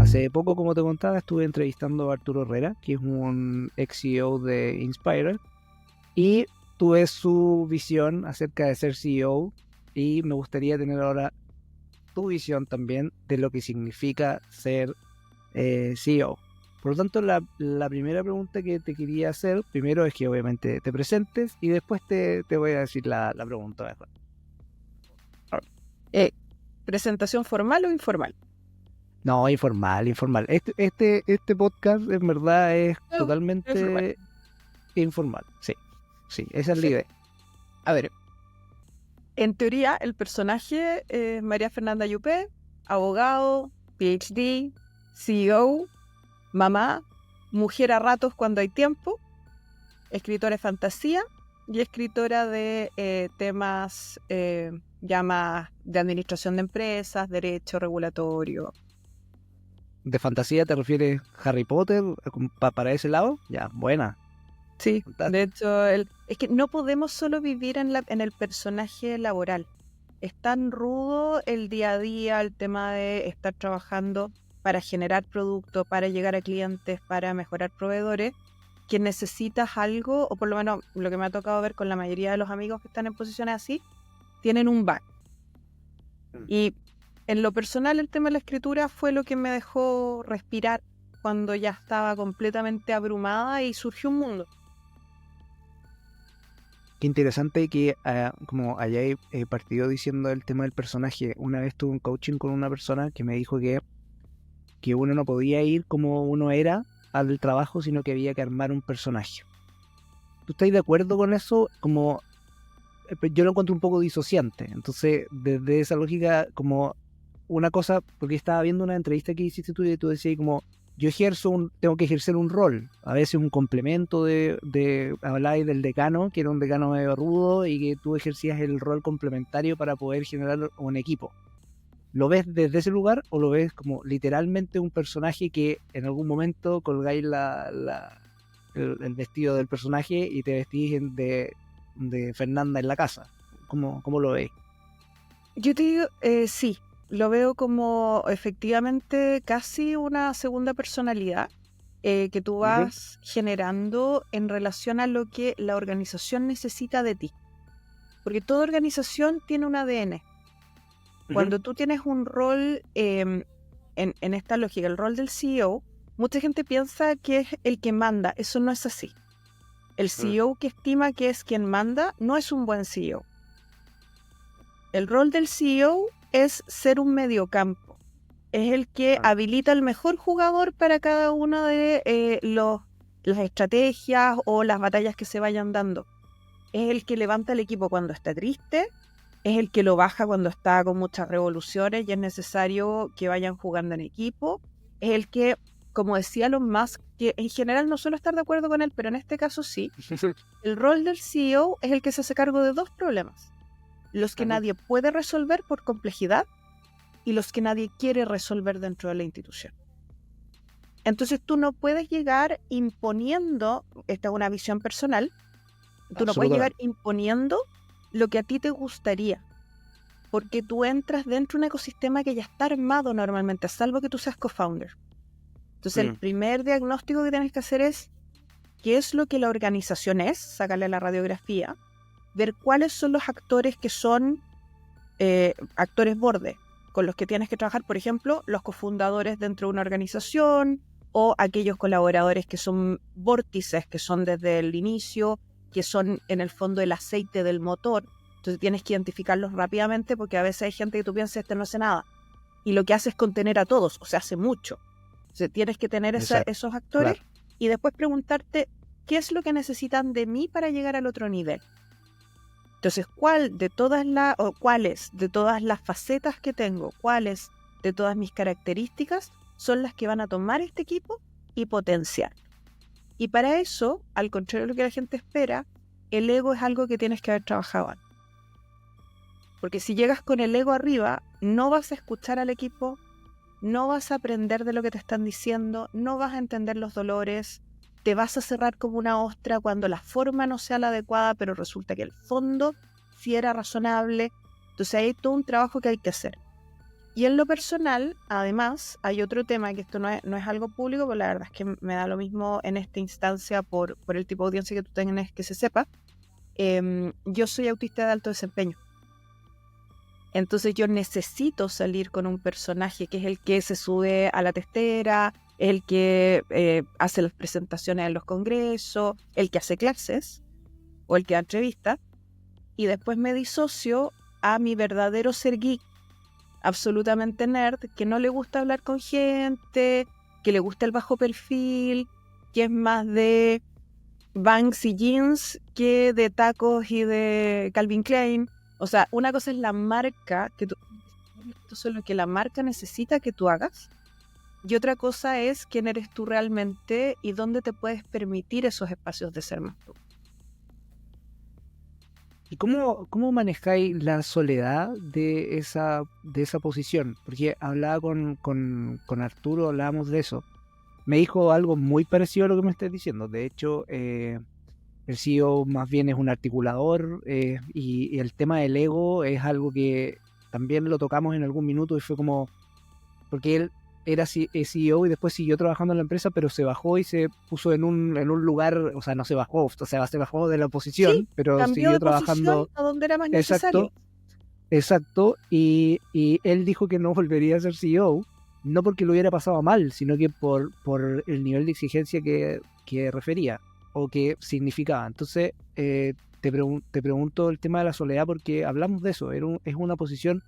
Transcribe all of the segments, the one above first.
Hace poco, como te contaba, estuve entrevistando a Arturo Herrera, que es un ex CEO de Inspire, y tuve su visión acerca de ser CEO, y me gustaría tener ahora tu visión también de lo que significa ser CEO. Por lo tanto, la primera pregunta que te quería hacer, primero es que obviamente te presentes y después te voy a decir la pregunta mejor. ¿Presentación formal o informal? No, informal. Este podcast en verdad es No, totalmente informal. Sí, esa es la idea. A ver, en teoría el personaje es María Fernanda Yuppé, abogado, PhD, CEO, mamá, mujer a ratos cuando hay tiempo, escritora de fantasía y escritora de temas ya más de administración de empresas, derecho regulatorio. ¿De fantasía te refieres Harry Potter para ese lado? Ya, buena. Sí, Fantástico. de hecho, es que no podemos solo vivir en el personaje laboral. Es tan rudo el día a día, el tema de estar trabajando para generar producto, para llegar a clientes, para mejorar proveedores, que necesitas algo, o por lo menos lo que me ha tocado ver con la mayoría de los amigos que están en posiciones así, tienen un back. Y en lo personal el tema de la escritura fue lo que me dejó respirar cuando ya estaba completamente abrumada y surgió un mundo. Qué interesante que como hayáis partido diciendo el tema del personaje. Una vez tuve un coaching con una persona que me dijo que uno no podía ir como uno era al trabajo, sino que había que armar un personaje. ¿Tú estás de acuerdo con eso? Como yo lo encuentro un poco disociante. Entonces, desde esa lógica, como una cosa, porque estaba viendo una entrevista que hiciste tú y tú decías como, yo tengo que ejercer un rol, a veces un complemento hablabas del decano, que era un decano medio rudo y que tú ejercías el rol complementario para poder generar un equipo. ¿Lo ves desde ese lugar o lo ves como literalmente un personaje que en algún momento colgáis el vestido del personaje y te vestís de Fernanda en la casa? ¿Cómo lo ves? Yo te digo, sí, lo veo como efectivamente casi una segunda personalidad que tú vas generando en relación a lo que la organización necesita de ti. Porque toda organización tiene un ADN. Cuando tú tienes un rol en esta lógica, el rol del CEO, mucha gente piensa que es el que manda. Eso no es así. El CEO que estima que es quien manda no es un buen CEO. El rol del CEO es ser un mediocampo. Es el que habilita al mejor jugador para cada una de las estrategias o las batallas que se vayan dando. Es el que levanta el equipo cuando está triste, es el que lo baja cuando está con muchas revoluciones y es necesario que vayan jugando en equipo. Es el que, como decía Elon Musk, que en general no suelo estar de acuerdo con él, pero en este caso sí, el rol del CEO es el que se hace cargo de dos problemas. Los que nadie puede resolver por complejidad y los que nadie quiere resolver dentro de la institución. Entonces tú no puedes llegar imponiendo, esta es una visión personal, tú no puedes llegar imponiendo lo que a ti te gustaría, porque tú entras dentro de un ecosistema que ya está armado normalmente, salvo que tú seas co-founder. Entonces el primer diagnóstico que tienes que hacer es qué es lo que la organización es, sacarle la radiografía, ver cuáles son los actores que son actores borde, con los que tienes que trabajar, por ejemplo, los cofundadores dentro de una organización o aquellos colaboradores que son vórtices, que son desde el inicio, que son en el fondo el aceite del motor. Entonces tienes que identificarlos rápidamente porque a veces hay gente que tú piensas este no hace nada y lo que hace es contener a todos, o sea, hace mucho. Entonces tienes que tener esos actores y después preguntarte qué es lo que necesitan de mí para llegar al otro nivel. Entonces, cuáles de todas las facetas que tengo, cuáles de todas mis características son las que van a tomar este equipo y potenciar. Y para eso, al contrario de lo que la gente espera, el ego es algo que tienes que haber trabajado antes. Porque si llegas con el ego arriba, no vas a escuchar al equipo, no vas a aprender de lo que te están diciendo, no vas a entender los dolores, te vas a cerrar como una ostra cuando la forma no sea la adecuada, pero resulta que el fondo sí era razonable. Entonces hay todo un trabajo que hay que hacer. Y en lo personal, además, hay otro tema, que esto no es algo público, pero la verdad es que me da lo mismo en esta instancia por el tipo de audiencia que tú tengas que se sepa. Yo soy autista de alto desempeño. Entonces yo necesito salir con un personaje que es el que se sube a la testera, el que hace las presentaciones en los congresos, el que hace clases o el que da entrevistas, y después me disocio a mi verdadero ser geek, absolutamente nerd, que no le gusta hablar con gente, que le gusta el bajo perfil, que es más de Vans y jeans que de tacos y de Calvin Klein. O sea, una cosa es la marca, eso es lo que la marca necesita que tú hagas, y otra cosa es quién eres tú realmente y dónde te puedes permitir esos espacios de ser más tú. ¿Y cómo manejáis la soledad de esa posición? Porque hablaba con Arturo, hablábamos de eso. Me dijo algo muy parecido a lo que me estás diciendo. De hecho, el CEO más bien es un articulador, y el tema del ego es algo que también lo tocamos en algún minuto y fue como, porque él era CEO y después siguió trabajando en la empresa, pero se bajó y se puso en un lugar, o sea, no se bajó, o sea, se bajó de la oposición, Sí, pero cambió siguió de posición trabajando. a donde era más necesario. Exacto, exacto, y él dijo que no volvería a ser CEO, no porque lo hubiera pasado mal, sino que por el nivel de exigencia que refería o que significaba. Entonces, te pregunto el tema de la soledad porque hablamos de eso, es una posición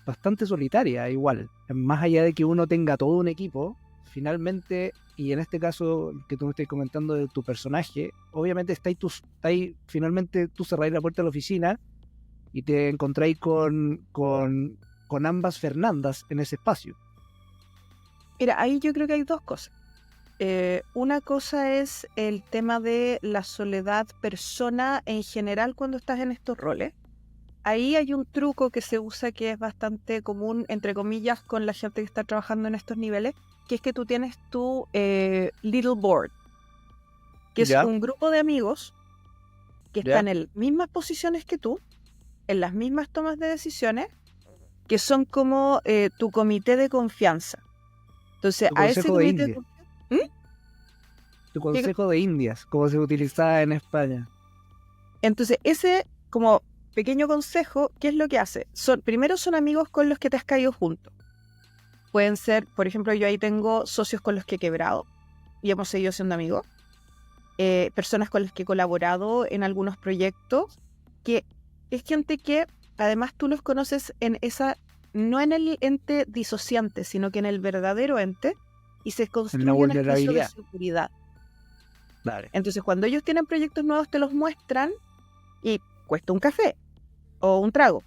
bastante solitaria igual, más allá de que uno tenga todo un equipo, finalmente, y en este caso que tú me estás comentando de tu personaje, obviamente finalmente tú cerráis la puerta de la oficina y te encontráis con ambas Fernandas en ese espacio. Mira, ahí yo creo que hay dos cosas. Una cosa es el tema de la soledad persona en general cuando estás en estos roles. Ahí hay un truco que se usa que es bastante común, entre comillas, con la gente que está trabajando en estos niveles, que es que tú tienes tu little board, que es ¿Ya? un grupo de amigos que ¿Ya? están en las mismas posiciones que tú, en las mismas tomas de decisiones, que son como tu comité de confianza. Entonces, Tu a ese consejo de comité de Indias, confianza... ¿Mm? tu consejo de Indias, como se utilizaba en España. Entonces, ese como pequeño consejo, ¿qué es lo que hace? Primero son amigos con los que te has caído juntos. Pueden ser, por ejemplo, yo ahí tengo socios con los que he quebrado y hemos seguido siendo amigos. Personas con las que he colaborado en algunos proyectos, que es gente que además tú los conoces no en el ente disociante, sino que en el verdadero ente, y se En la construye un espacio de vulnerabilidad. seguridad. Dale. Entonces, cuando ellos tienen proyectos nuevos, te los muestran y cuesta un café o un trago.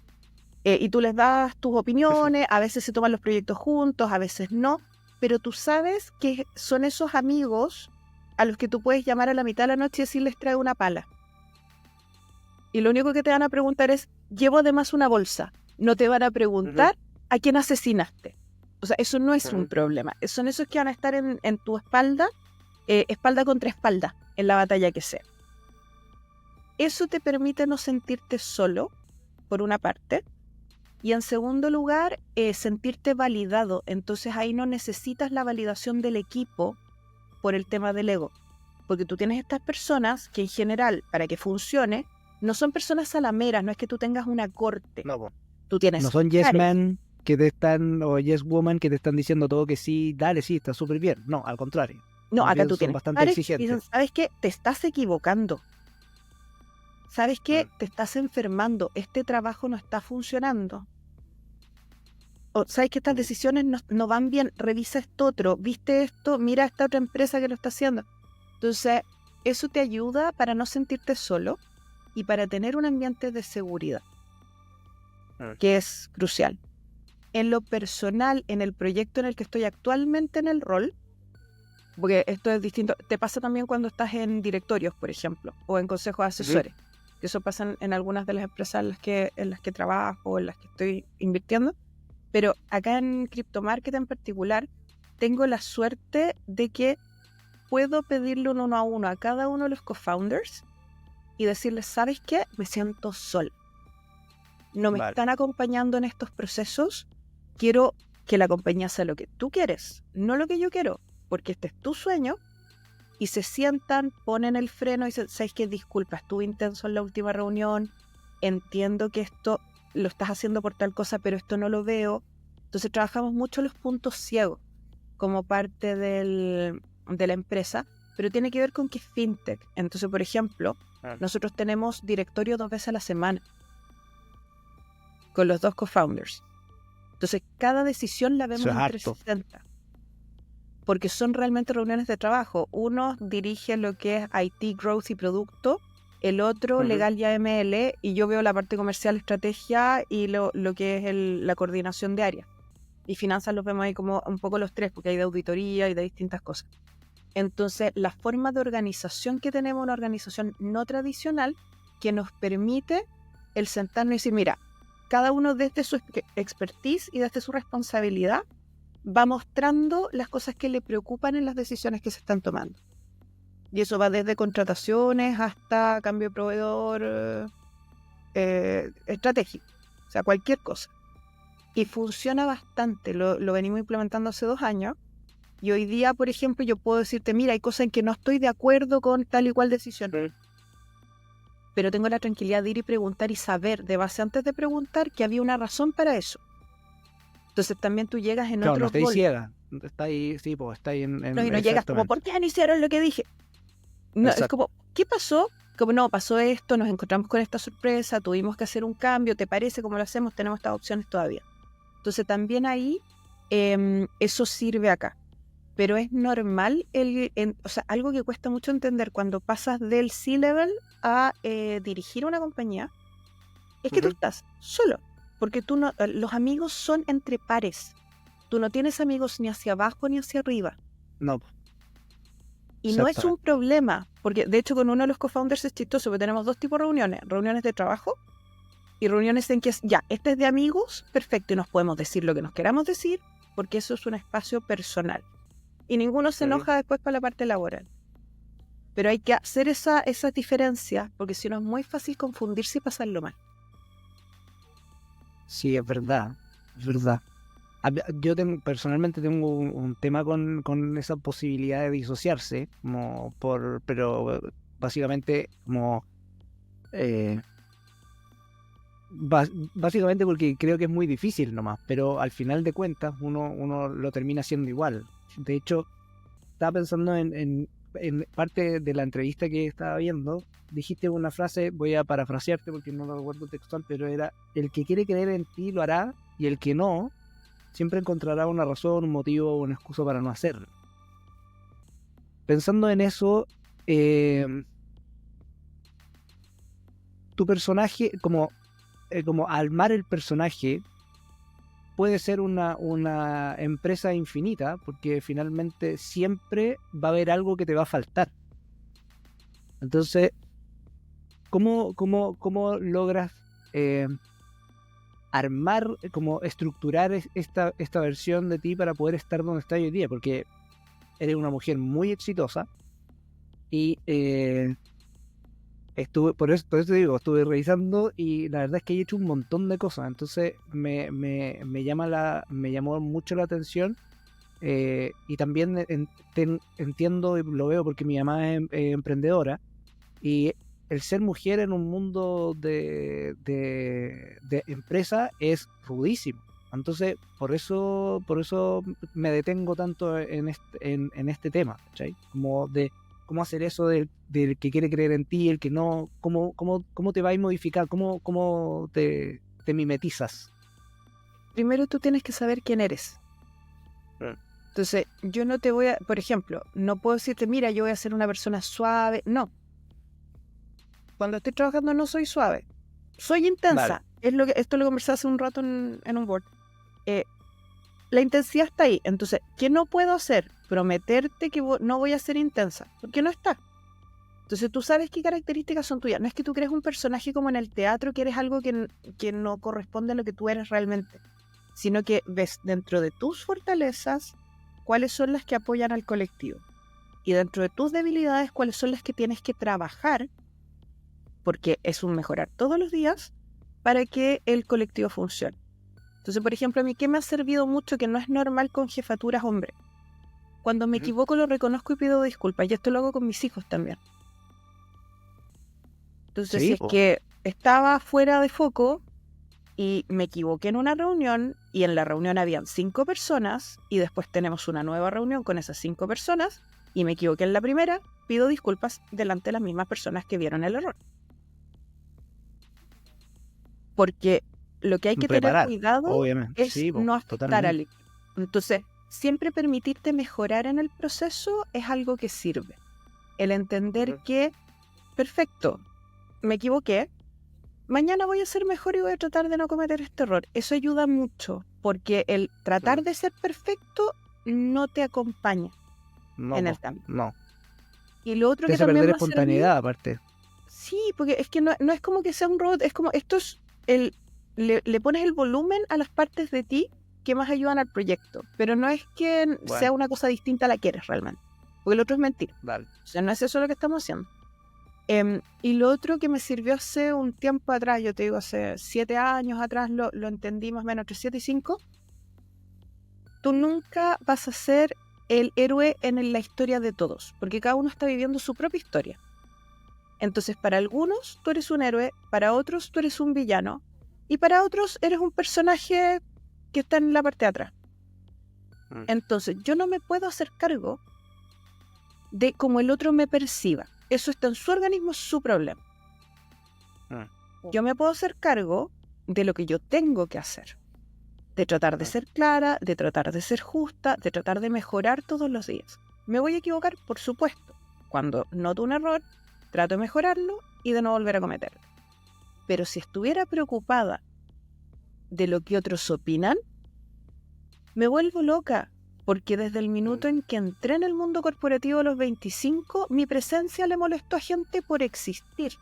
Y tú les das tus opiniones, a veces se toman los proyectos juntos, a veces no, pero tú sabes que son esos amigos a los que tú puedes llamar a la mitad de la noche y decirles trae una pala. Y lo único que te van a preguntar es, llevo además una bolsa. No te van a preguntar a quién asesinaste. O sea, eso no es un problema. Son esos que van a estar en tu espalda, espalda contra espalda, en la batalla que sea. Eso te permite no sentirte solo, por una parte, y en segundo lugar, sentirte validado. Entonces ahí no necesitas la validación del equipo por el tema del ego, porque tú tienes estas personas que en general, para que funcione, no son personas salameras, no es que tú tengas una corte. No, Tú tienes no son yes men o yes woman que te están diciendo todo que sí, dale, sí, está súper bien. No, al contrario. No, Más acá bien tú son tienes bastante pares que exigentes. dicen, ¿sabes qué? Te estás equivocando. ¿Sabes qué? Te estás enfermando. Este trabajo no está funcionando. O sabes que estas decisiones no van bien. Revisa esto otro. ¿Viste esto? Mira esta otra empresa que lo está haciendo. Entonces, eso te ayuda para no sentirte solo y para tener un ambiente de seguridad, que es crucial. En lo personal, en el proyecto en el que estoy actualmente en el rol, porque esto es distinto, te pasa también cuando estás en directorios, por ejemplo, o en consejos asesores. Eso pasa en algunas de las empresas en las que trabajo o en las que estoy invirtiendo. Pero acá en CryptoMarket en particular, tengo la suerte de que puedo pedirle un 1-a-1 a cada uno de los co-founders y decirles, ¿sabes qué? Me siento sola. No me están acompañando en estos procesos. Quiero que la compañía sea lo que tú quieres, no lo que yo quiero, porque este es tu sueño, y se sientan, ponen el freno y dicen, ¿sabes qué? Disculpa, estuve intenso en la última reunión, entiendo que esto lo estás haciendo por tal cosa, pero esto no lo veo. Entonces trabajamos mucho los puntos ciegos como parte de la empresa, pero tiene que ver con que es fintech. Entonces, por ejemplo, nosotros tenemos directorio 2 veces a la semana con los 2 co-founders. Entonces, cada decisión la vemos en 360. Porque son realmente reuniones de trabajo. Uno dirige lo que es IT, Growth y Producto, el otro Legal y AML, y yo veo la parte comercial, estrategia y lo que es la coordinación de áreas. Y finanzas los vemos ahí como un poco los 3, porque hay de auditoría y de distintas cosas. Entonces, la forma de organización que tenemos, una organización no tradicional, que nos permite el sentarnos y decir, mira, cada uno desde su expertise y desde su responsabilidad va mostrando las cosas que le preocupan en las decisiones que se están tomando. Y eso va desde contrataciones hasta cambio de proveedor estratégico. O sea, cualquier cosa. Y funciona bastante. Lo venimos implementando hace 2 años. Y hoy día, por ejemplo, yo puedo decirte, mira, hay cosas en que no estoy de acuerdo con tal y cual decisión. Pero tengo la tranquilidad de ir y preguntar y saber, de base antes de preguntar, que había una razón para eso. Entonces también tú llegas en otro no rol. ciega. Está ahí, sí, pues está ahí en No, y no llegas como, ¿por qué no hicieron lo que dije? No, es como, ¿qué pasó? Como, no, pasó esto, nos encontramos con esta sorpresa, tuvimos que hacer un cambio, ¿te parece cómo lo hacemos? Tenemos estas opciones todavía. Entonces también ahí eso sirve acá. Pero es normal, o sea, algo que cuesta mucho entender cuando pasas del C-level a dirigir una compañía, es que tú estás solo, porque tú no, los amigos son entre pares. Tú no tienes amigos ni hacia abajo ni hacia arriba. No. Y no es un problema, porque de hecho con uno de los co-founders es chistoso, porque tenemos 2 tipos de reuniones. Reuniones de trabajo y reuniones en que ya, este es de amigos, perfecto, y nos podemos decir lo que nos queramos decir, porque eso es un espacio personal. Y ninguno se enoja después para la parte laboral. Pero hay que hacer esa diferencia, porque si no es muy fácil confundirse y pasarlo mal. Sí, es verdad, es verdad. Yo personalmente tengo un tema con esa posibilidad de disociarse, pero básicamente como básicamente porque creo que es muy difícil nomás, pero al final de cuentas uno lo termina haciendo igual. De hecho, estaba pensando en parte de la entrevista que estaba viendo, dijiste una frase, voy a parafrasearte porque no lo recuerdo textual, pero era, el que quiere creer en ti lo hará, y el que no, siempre encontrará una razón, un motivo o una excusa para no hacerlo. Pensando en eso, tu personaje, como armar el personaje, puede ser una empresa infinita, porque finalmente siempre va a haber algo que te va a faltar. Entonces, ¿cómo logras armar, como estructurar esta versión de ti para poder estar donde estás hoy día? Porque eres una mujer muy exitosa y por eso te digo, estuve revisando y la verdad es que he hecho un montón de cosas. Entonces me llamó mucho la atención, y también entiendo y lo veo porque mi mamá es emprendedora, y el ser mujer en un mundo de empresa es rudísimo. Entonces por eso me detengo tanto en este tema, ¿cachai? Como de cómo hacer eso del que quiere creer en ti, el que no, cómo te va a modificar, cómo te mimetizas. Primero tú tienes que saber quién eres. Entonces, yo no te voy a, por ejemplo, no puedo decirte, mira, yo voy a ser una persona suave. No. Cuando estoy trabajando no soy suave. Soy intensa. Vale. Esto lo conversé hace un rato en un board. La intensidad está ahí. Entonces, ¿qué no puedo hacer? Prometerte que no voy a ser intensa, porque no está. Entonces tú sabes qué características son tuyas. No es que tú crees un personaje como en el teatro, que eres algo que no corresponde a lo que tú eres realmente, sino que ves dentro de tus fortalezas cuáles son las que apoyan al colectivo, y dentro de tus debilidades cuáles son las que tienes que trabajar, porque es un mejorar todos los días para que el colectivo funcione. Entonces, por ejemplo, a mí, ¿qué me ha servido mucho que no es normal con jefaturas hombres? Cuando me equivoco lo reconozco y pido disculpas. Y esto lo hago con mis hijos también. Entonces, si Sí, es po. que estaba fuera de foco y me equivoqué en una reunión y en la reunión habían 5 personas y después tenemos una nueva reunión con esas 5 personas y me equivoqué en la primera, pido disculpas delante de las mismas personas que vieron el error. Porque lo que hay que tener Reparar, cuidado obviamente. es Sí, po, no afectar al totalmente. equipo. Entonces, siempre permitirte mejorar en el proceso es algo que sirve. El entender Ujú. que, perfecto, me equivoqué, mañana voy a ser mejor y voy a tratar de no cometer este error. Eso ayuda mucho, porque el tratar Mm. de ser perfecto no te acompaña No, en el po, cambio. no. Y lo otro Te que hace también perder me ha servido, espontaneidad, aparte. sí, porque es que no es como que sea un robot, es como esto es le pones el volumen a las partes de ti que más ayudan al proyecto, pero no es que sea Bueno, una cosa distinta a la que eres realmente, porque lo otro es mentira. dale. O sea, no es eso lo que estamos haciendo. Y lo otro que me sirvió hace un tiempo atrás, yo te digo, hace 7 años atrás lo entendí más o menos entre 7 y 5, tú nunca vas a ser el héroe en la historia de todos, porque cada uno está viviendo su propia historia. Entonces, para algunos tú eres un héroe, para otros tú eres un villano, y para otros eres un personaje que está en la parte de atrás. Mm. Entonces, yo no me puedo hacer cargo de cómo el otro me perciba. Eso está en su organismo, es su problema. Yo me puedo hacer cargo de lo que yo tengo que hacer, de tratar de ser clara, de tratar de ser justa, de tratar de mejorar todos los días. ¿Me voy a equivocar? Por supuesto. Cuando noto un error, trato de mejorarlo y de no volver a cometerlo. Pero si estuviera preocupada de lo que otros opinan, me vuelvo loca, porque desde el minuto en que entré en el mundo corporativo a los 25, mi presencia le molestó a gente por existir.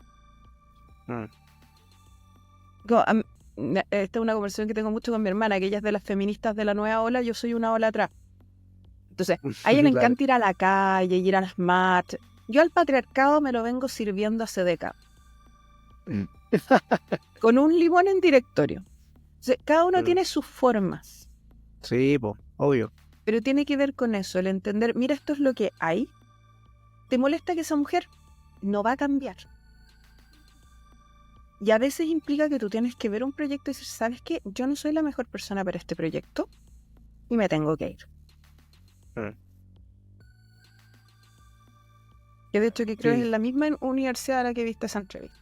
Esta es una conversación que tengo mucho con mi hermana, que ella es de las feministas de la nueva ola, yo soy una ola atrás. Entonces, a ella le Claro. encanta ir a la calle, ir a las marchas. Yo al patriarcado me lo vengo sirviendo hace décadas. Con un limón en directorio. Entonces, cada uno tiene sus formas. Sí, po, obvio. Pero tiene que ver con eso, el entender, mira, esto es lo que hay. ¿Te molesta que esa mujer no va a cambiar? Y a veces implica que tú tienes que ver un proyecto y decir, ¿sabes qué? Yo no soy la mejor persona para este proyecto y me tengo que ir. Que de hecho que creo Sí. es en la misma universidad a la que viste esa entrevista.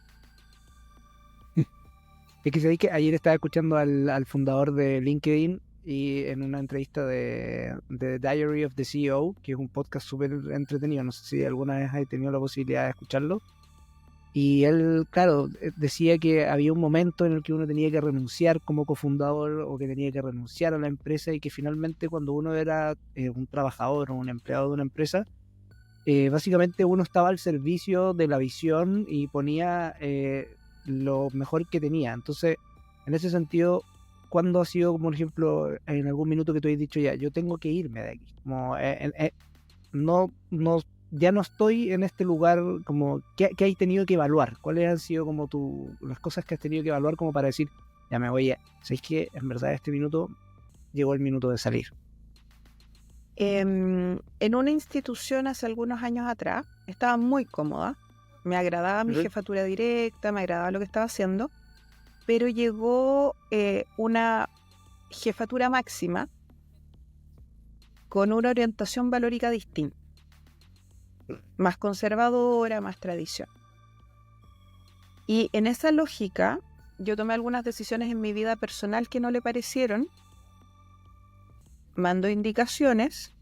Es que sabéis que ayer estaba escuchando al fundador de LinkedIn y en una entrevista de Diary of the CEO, que es un podcast súper entretenido, no sé si alguna vez has tenido la posibilidad de escucharlo. Y él, claro, decía que había un momento en el que uno tenía que renunciar como cofundador o que tenía que renunciar a la empresa y que finalmente cuando uno era un trabajador o un empleado de una empresa, básicamente uno estaba al servicio de la visión y ponía lo mejor que tenía. Entonces, en ese sentido, ¿cuándo ha sido, como por ejemplo, en algún minuto que tú has dicho ya, yo tengo que irme de aquí? Como, no, ya no estoy en este lugar, como, ¿qué has tenido que evaluar? ¿Cuáles han sido como las cosas que has tenido que evaluar como para decir, ya me voy a, ¿sabéis que en verdad este minuto llegó el minuto de salir? En una institución hace algunos años atrás, estaba muy cómoda, me agradaba mi jefatura directa, me agradaba lo que estaba haciendo, pero llegó una jefatura máxima con una orientación valórica distinta, más conservadora, más tradición. Y en esa lógica, yo tomé algunas decisiones en mi vida personal que no le parecieron, mandó indicaciones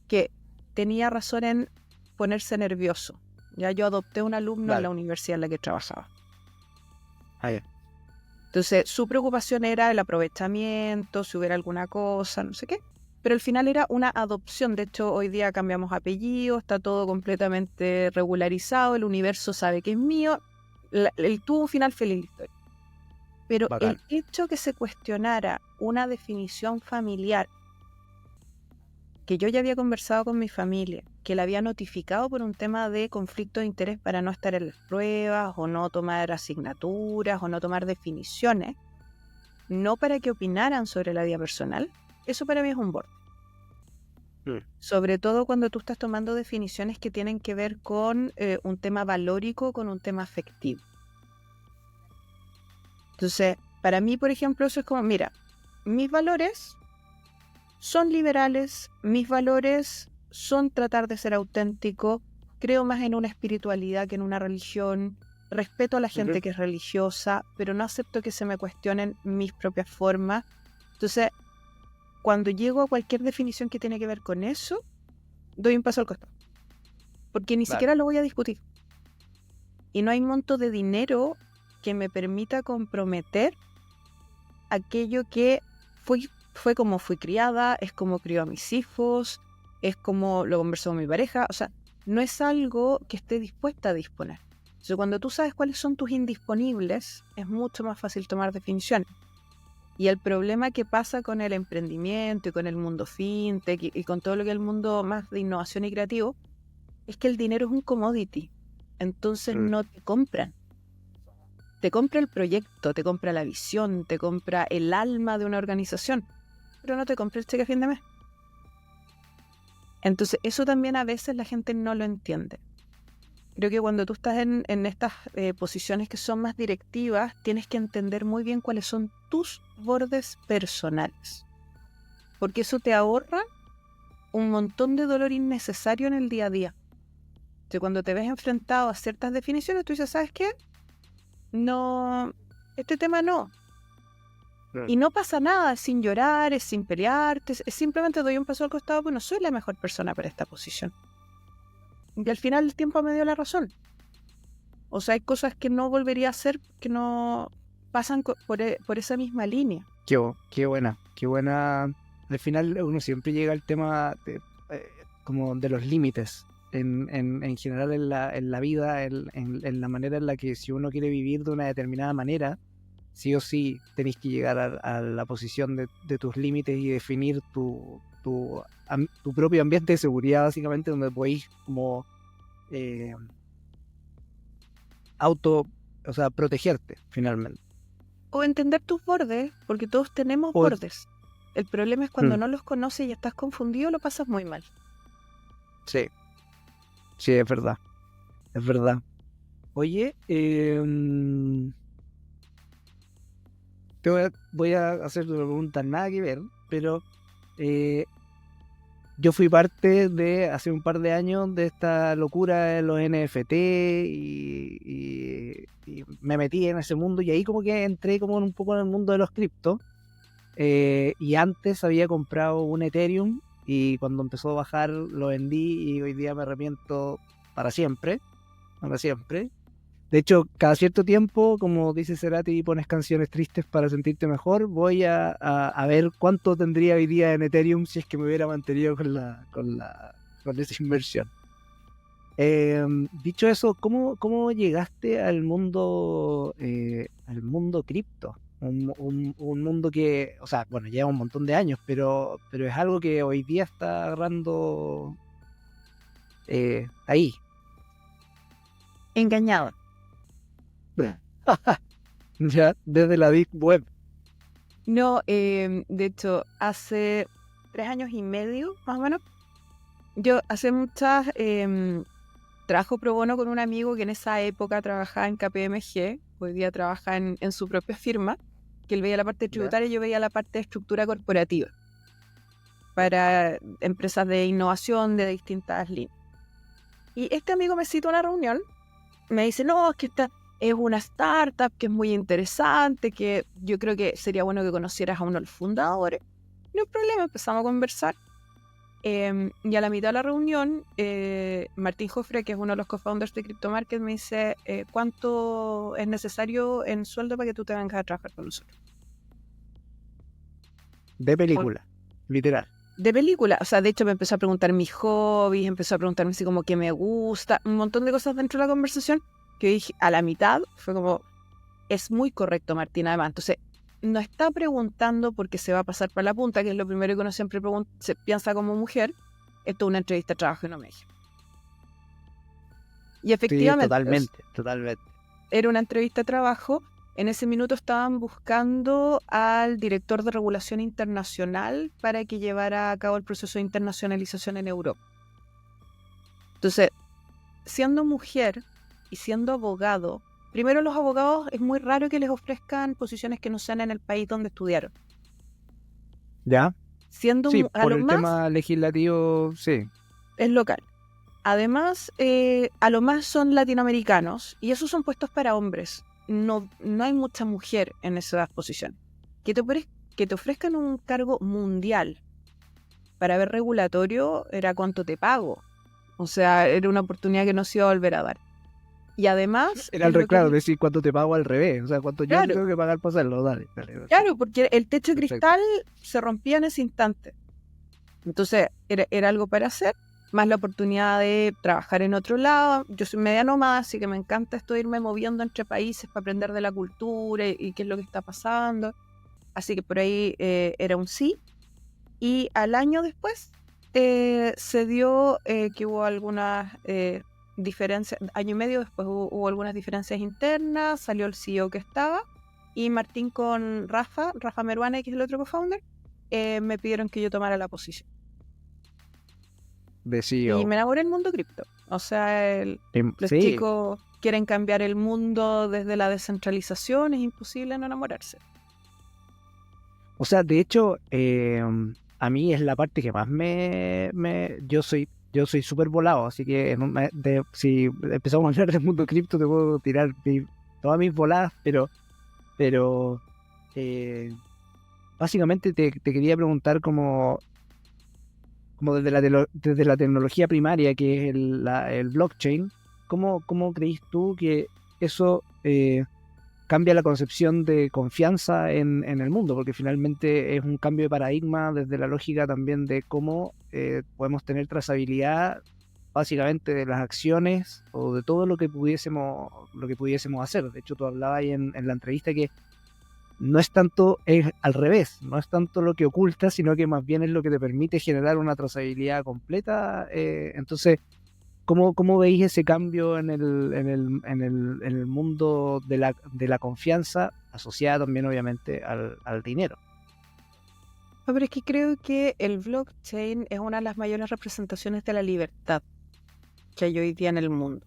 que tenía razón en ponerse nervioso. Ya yo adopté un alumno en la universidad en la que trabajaba. Entonces, su preocupación era el aprovechamiento, si hubiera alguna cosa, no sé qué. Pero al final era una adopción. De hecho, hoy día cambiamos apellido, está todo completamente regularizado, el universo sabe que es mío. Él tuvo un final feliz la historia. Pero Bacán. el hecho que se cuestionara una definición familiar que yo ya había conversado con mi familia, que la había notificado por un tema de conflicto de interés para no estar en las pruebas, o no tomar asignaturas, o no tomar definiciones, no para que opinaran sobre la vida personal, eso para mí es un borde. Sobre todo cuando tú estás tomando definiciones que tienen que ver con un tema valórico, con un tema afectivo. Entonces, para mí, por ejemplo, eso es como, mira, mis valores son liberales, mis valores son tratar de ser auténtico, creo más en una espiritualidad que en una religión, respeto a la gente que es religiosa, pero no acepto que se me cuestionen mis propias formas. Entonces, cuando llego a cualquier definición que tiene que ver con eso, doy un paso al costado. Porque ni siquiera lo voy a discutir. Y no hay monto de dinero que me permita comprometer aquello que fue como fui criada, es como crió a mis hijos, es como lo conversó con mi pareja. O sea, no es algo que esté dispuesta a disponer. Entonces, cuando tú sabes cuáles son tus indisponibles, es mucho más fácil tomar definiciones. Y el problema que pasa con el emprendimiento y con el mundo fintech y con todo lo que es el mundo más de innovación y creativo, es que el dinero es un commodity. Entonces no te compran. Te compra el proyecto, te compra la visión, te compra el alma de una organización, pero no te compra el cheque a fin de mes. Entonces eso también a veces la gente no lo entiende. Creo que cuando tú estás en estas posiciones que son más directivas, tienes que entender muy bien cuáles son tus bordes personales. Porque eso te ahorra un montón de dolor innecesario en el día a día. Entonces, cuando te ves enfrentado a ciertas definiciones, tú dices, ¿sabes qué? No, este tema no. Y no pasa nada, es sin llorar, es sin pelearte, es simplemente doy un paso al costado porque no soy la mejor persona para esta posición. Y al final el tiempo me dio la razón. O sea, hay cosas que no volvería a hacer que no pasan por esa misma línea. Qué buena. Al final uno siempre llega al tema como de los límites en general en la vida, en la manera en la que si uno quiere vivir de una determinada manera, sí o sí tenéis que llegar a la posición de tus límites y definir tu propio ambiente de seguridad, básicamente, donde podéis como protegerte finalmente. O entender tus bordes, porque todos tenemos bordes. El problema es cuando no los conoces y estás confundido, lo pasas muy mal. Sí, es verdad. Oye, voy a hacer una pregunta nada que ver, pero yo fui parte de, hace un par de años, de esta locura de los NFT y me metí en ese mundo y ahí como que entré como un poco en el mundo de los criptos. Y antes había comprado un Ethereum y cuando empezó a bajar lo vendí y hoy día me arrepiento para siempre. De hecho, cada cierto tiempo, como dice Cerati, pones canciones tristes para sentirte mejor. Voy a ver cuánto tendría hoy día en Ethereum si es que me hubiera mantenido con esa inversión. Dicho eso, ¿cómo llegaste al mundo cripto? Un mundo que, o sea, bueno, lleva un montón de años, pero es algo que hoy día está agarrando ahí. Engañado. Ya, desde la Deep Web. No, de hecho, hace 3 años y medio, más o menos, yo hace muchas trabajo pro bono con un amigo que en esa época trabajaba en KPMG, hoy día trabaja en su propia firma, que él veía la parte tributaria y yo veía la parte de estructura corporativa para empresas de innovación de distintas líneas. Y este amigo me cita a una reunión, me dice, no, es que esta es una startup que es muy interesante, que yo creo que sería bueno que conocieras a uno de los fundadores. No hay problema, empezamos a conversar. Y a la mitad de la reunión, Martín Jofre, que es uno de los co-founders de CryptoMarket, me dice, ¿cuánto es necesario en sueldo para que tú te vengas a trabajar con nosotros? De película, literal. De película, o sea, de hecho me empezó a preguntar mis hobbies, empezó a preguntarme así como qué me gusta, un montón de cosas dentro de la conversación que dije a la mitad, fue como, es muy correcto, Martín, además. Entonces, no está preguntando porque se va a pasar para la punta, que es lo primero que uno siempre se piensa como mujer. Esto es una entrevista de trabajo y no me dije. Y efectivamente, Sí, totalmente. era una entrevista de trabajo. En ese minuto estaban buscando al director de regulación internacional para que llevara a cabo el proceso de internacionalización en Europa. Entonces, siendo mujer y siendo abogado, primero los abogados es muy raro que les ofrezcan posiciones que no sean en el país donde estudiaron. ¿Ya? Siendo Sí, a por lo el más tema legislativo, sí. es local. Además, a lo más son latinoamericanos y esos son puestos para hombres. No hay mucha mujer en esas posiciones. Que te ofrezcan un cargo mundial para ver regulatorio era cuánto te pago. O sea, era una oportunidad que no se iba a volver a dar. Y además, Era el en lo que reclamo, decir cuánto te pago al revés, o sea, cuánto yo te claro, tengo que pagar para hacerlo, dale, perfecto, claro, porque el techo de perfecto. cristal se rompía en ese instante. Entonces, era algo para hacer, más la oportunidad de trabajar en otro lado. Yo soy media nómada, así que me encanta esto de irme moviendo entre países para aprender de la cultura y qué es lo que está pasando. Así que por ahí era un sí. Y al año después se dio que hubo algunas diferencias, año y medio después hubo algunas diferencias internas, salió el CEO que estaba, y Martín con Rafa Meruane, que es el otro co-founder, me pidieron que yo tomara la posición. De Y CEO. me enamoré del mundo cripto. O sea, los Sí, chicos quieren cambiar el mundo desde la descentralización, es imposible no enamorarse. o sea, de hecho, a mí es la parte que más yo soy súper volado, así que si empezamos a hablar del mundo cripto te puedo tirar todas mis voladas, pero eh, básicamente te quería preguntar como desde la tecnología primaria, que es el blockchain, ¿cómo creís tú que eso cambia la concepción de confianza en el mundo? Porque finalmente es un cambio de paradigma desde la lógica también de cómo podemos tener trazabilidad básicamente de las acciones o de todo lo que pudiésemos hacer. De hecho, tú hablabas ahí en la entrevista que no es tanto, es al revés, no es tanto lo que oculta, sino que más bien es lo que te permite generar una trazabilidad completa. Entonces, ¿cómo veis ese cambio en el mundo de la confianza, asociada también obviamente al dinero? No, pero es que creo que el blockchain es una de las mayores representaciones de la libertad que hay hoy día en el mundo.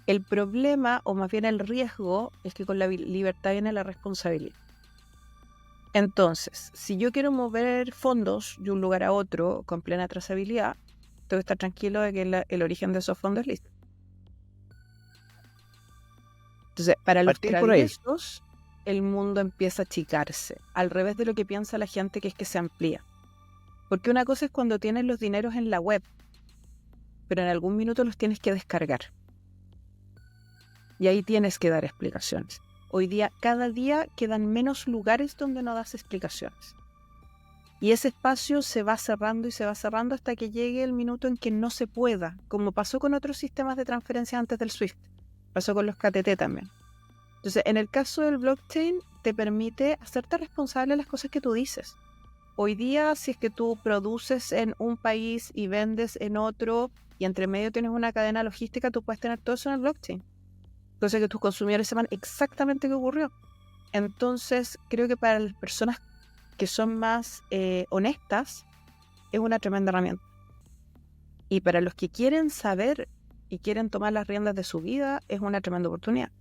El problema, o más bien el riesgo, es que con la libertad viene la responsabilidad. Entonces, si yo quiero mover fondos de un lugar a otro con plena trazabilidad, tengo que estar tranquilo de que el origen de esos fondos es listo. Entonces, para los Partir por ahí. traviesos, el mundo empieza a achicarse, al revés de lo que piensa la gente, que es que se amplía. Porque una cosa es cuando tienes los dineros en la web, pero en algún minuto los tienes que descargar. Y ahí tienes que dar explicaciones. Hoy día, cada día quedan menos lugares donde no das explicaciones. Y ese espacio se va cerrando y se va cerrando hasta que llegue el minuto en que no se pueda, como pasó con otros sistemas de transferencia antes del SWIFT. Pasó con los KTT también. Entonces, en el caso del blockchain, te permite hacerte responsable de las cosas que tú dices. Hoy día, si es que tú produces en un país y vendes en otro, y entre medio tienes una cadena logística, tú puedes tener todo eso en el blockchain. Cosa que tus consumidores sepan exactamente qué ocurrió. Entonces, creo que para las personas que son más honestas, es una tremenda herramienta. Y para los que quieren saber y quieren tomar las riendas de su vida, es una tremenda oportunidad.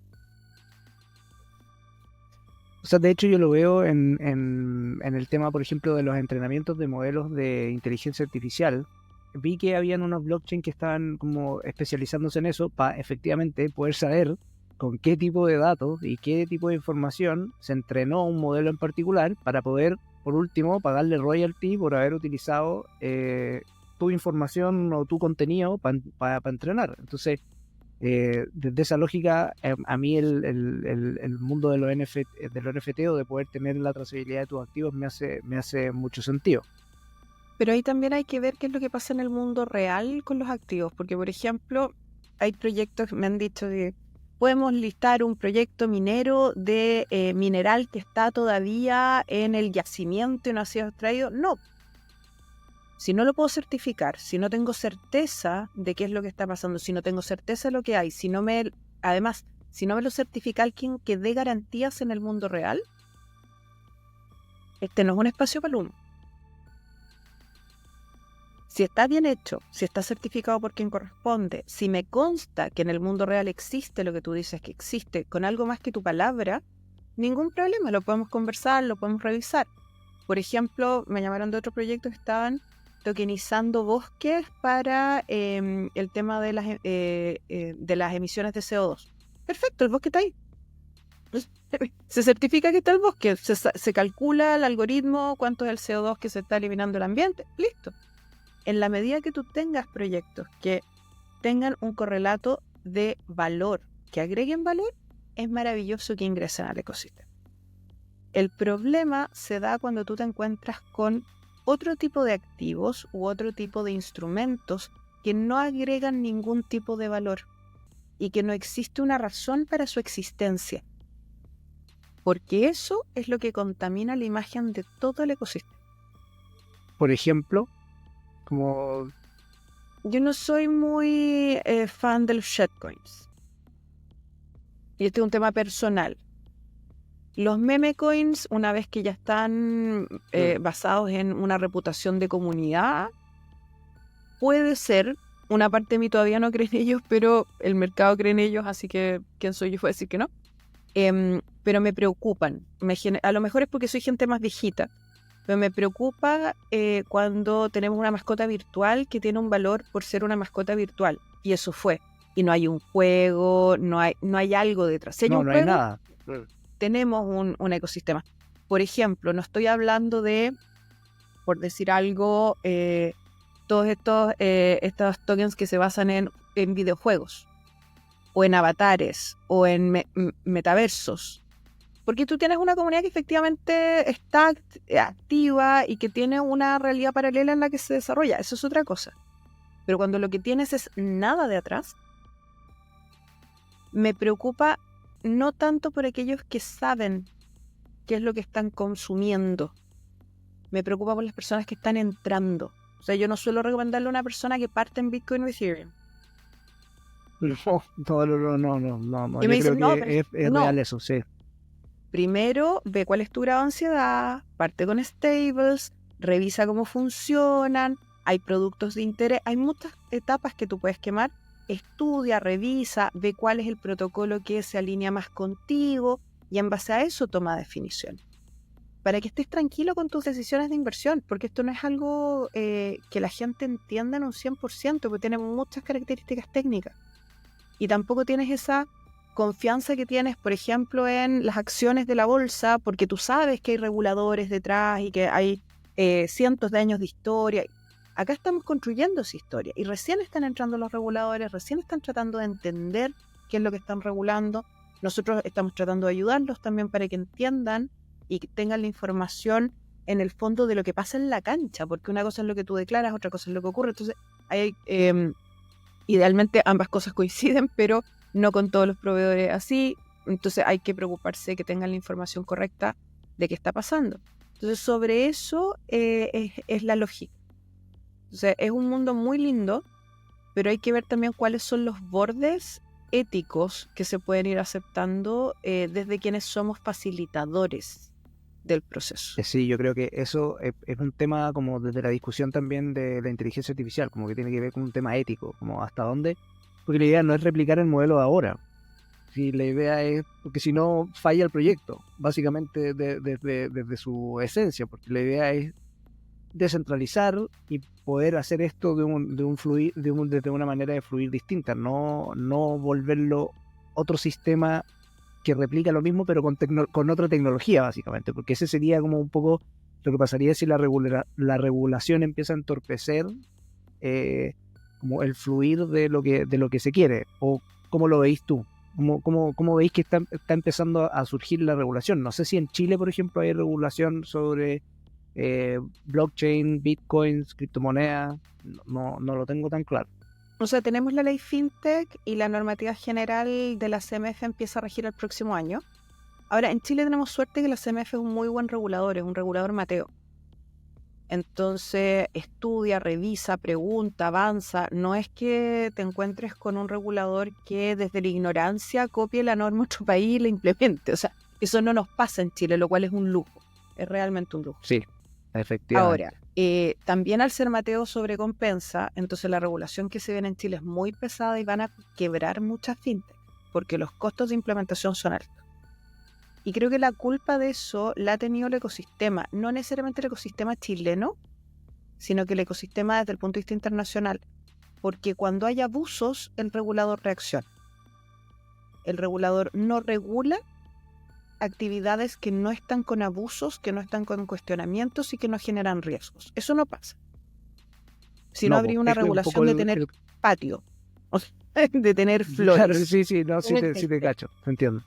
O sea, de hecho yo lo veo en el tema, por ejemplo, de los entrenamientos de modelos de inteligencia artificial. Vi que habían unos blockchain que estaban como especializándose en eso para efectivamente poder saber con qué tipo de datos y qué tipo de información se entrenó un modelo en particular para poder, por último, pagarle royalty por haber utilizado tu información o tu contenido para entrenar. Entonces, desde esa lógica, a mí el mundo de los NFT o de poder tener la trazabilidad de tus activos me hace mucho sentido. Pero ahí también hay que ver qué es lo que pasa en el mundo real con los activos. Porque, por ejemplo, hay proyectos que me han dicho que podemos listar un proyecto minero de mineral que está todavía en el yacimiento y no ha sido extraído. No. Si no lo puedo certificar, si no tengo certeza de qué es lo que está pasando, si no tengo certeza de lo que hay, además, si no me lo certifica alguien que dé garantías en el mundo real, este no es un espacio para el humo. Si está bien hecho, si está certificado por quien corresponde, si me consta que en el mundo real existe lo que tú dices que existe, con algo más que tu palabra, ningún problema, lo podemos conversar, lo podemos revisar. Por ejemplo, me llamaron de otro proyecto que estaban tokenizando bosques para el tema de las emisiones de CO2. Perfecto, el bosque está ahí. Se certifica que está el bosque, se calcula el algoritmo, cuánto es el CO2 que se está eliminando del ambiente, listo. En la medida que tú tengas proyectos que tengan un correlato de valor, que agreguen valor, es maravilloso que ingresen al ecosistema. El problema se da cuando tú te encuentras con otro tipo de activos u otro tipo de instrumentos que no agregan ningún tipo de valor y que no existe una razón para su existencia. Porque eso es lo que contamina la imagen de todo el ecosistema. Por ejemplo, como... Yo no soy muy fan de los shitcoins. Y este es un tema personal. Los meme coins, una vez que ya están basados en una reputación de comunidad, puede ser, una parte de mí todavía no cree en ellos, pero el mercado cree en ellos, así que ¿quién soy yo para decir que no? Pero me preocupan. A lo mejor es porque soy gente más viejita, pero me preocupa cuando tenemos una mascota virtual que tiene un valor por ser una mascota virtual. Y eso fue. Y no hay un juego, no hay algo detrás. Si hay un no juego, hay nada. Tenemos un ecosistema. Por ejemplo, no estoy hablando de, por decir algo, todos estos tokens que se basan en videojuegos, o en avatares, o en metaversos. Porque tú tienes una comunidad que efectivamente está activa y que tiene una realidad paralela en la que se desarrolla. Eso es otra cosa. Pero cuando lo que tienes es nada de atrás, me preocupa no tanto por aquellos que saben qué es lo que están consumiendo. Me preocupa por las personas que están entrando. O sea, yo no suelo recomendarle a una persona que parte en Bitcoin o Ethereum. No. Y Yo me dicen, creo no, que pero es no. real eso, sí. Primero, ve cuál es tu grado de ansiedad, parte con stables, revisa cómo funcionan, hay productos de interés, hay muchas etapas que tú puedes quemar. Estudia, revisa, ve cuál es el protocolo que se alinea más contigo y en base a eso toma definición. Para que estés tranquilo con tus decisiones de inversión, porque esto no es algo que la gente entienda en un 100%, porque tiene muchas características técnicas. Y tampoco tienes esa confianza que tienes, por ejemplo, en las acciones de la bolsa, porque tú sabes que hay reguladores detrás y que hay cientos de años de historia. Acá estamos construyendo esa historia y recién están entrando los reguladores, recién están tratando de entender qué es lo que están regulando. Nosotros estamos tratando de ayudarlos también para que entiendan y que tengan la información en el fondo de lo que pasa en la cancha, porque una cosa es lo que tú declaras, otra cosa es lo que ocurre. Entonces, idealmente ambas cosas coinciden, pero no con todos los proveedores así. Entonces hay que preocuparse que tengan la información correcta de qué está pasando. Entonces, sobre eso es la lógica. Entonces, es un mundo muy lindo, pero hay que ver también cuáles son los bordes éticos que se pueden ir aceptando desde quienes somos facilitadores del proceso. Sí, yo creo que eso es un tema como desde la discusión también de la inteligencia artificial, como que tiene que ver con un tema ético, como hasta dónde, porque la idea no es replicar el modelo de ahora, si la idea es, porque si no falla el proyecto, básicamente desde su esencia, porque la idea es descentralizar y poder hacer esto desde una manera de fluir distinta, no volverlo otro sistema que replica lo mismo pero con otra tecnología básicamente, porque ese sería como un poco lo que pasaría si la regulación empieza a entorpecer como el fluir de lo que se quiere. ¿O cómo lo veis tú? ¿Cómo veis que está empezando a surgir la regulación? No sé si en Chile, por ejemplo, hay regulación sobre blockchain, bitcoins, criptomonedas. No lo tengo tan claro. O sea, tenemos la ley FinTech y la normativa general de la CMF empieza a regir el próximo año. Ahora, en Chile tenemos suerte que la CMF es un muy buen regulador, es un regulador mateo. Entonces estudia, revisa, pregunta, avanza. No es que te encuentres con un regulador que desde la ignorancia copie la norma de otro país y la implemente. O sea, eso no nos pasa en Chile, lo cual es un lujo. Es realmente un lujo. Sí, efectivamente. Ahora, también al ser Mateo sobrecompensa, entonces la regulación que se viene en Chile es muy pesada y van a quebrar muchas fintech, porque los costos de implementación son altos. Y creo que la culpa de eso la ha tenido el ecosistema, no necesariamente el ecosistema chileno, sino que el ecosistema desde el punto de vista internacional, porque cuando hay abusos, el regulador reacciona. El regulador no regula actividades que no están con abusos, que no están con cuestionamientos y que no generan riesgos. Eso no pasa. Si no, habría una regulación de tener patio, o sea, de tener flores. Claro, sí, no, sí te cacho, te entiendo.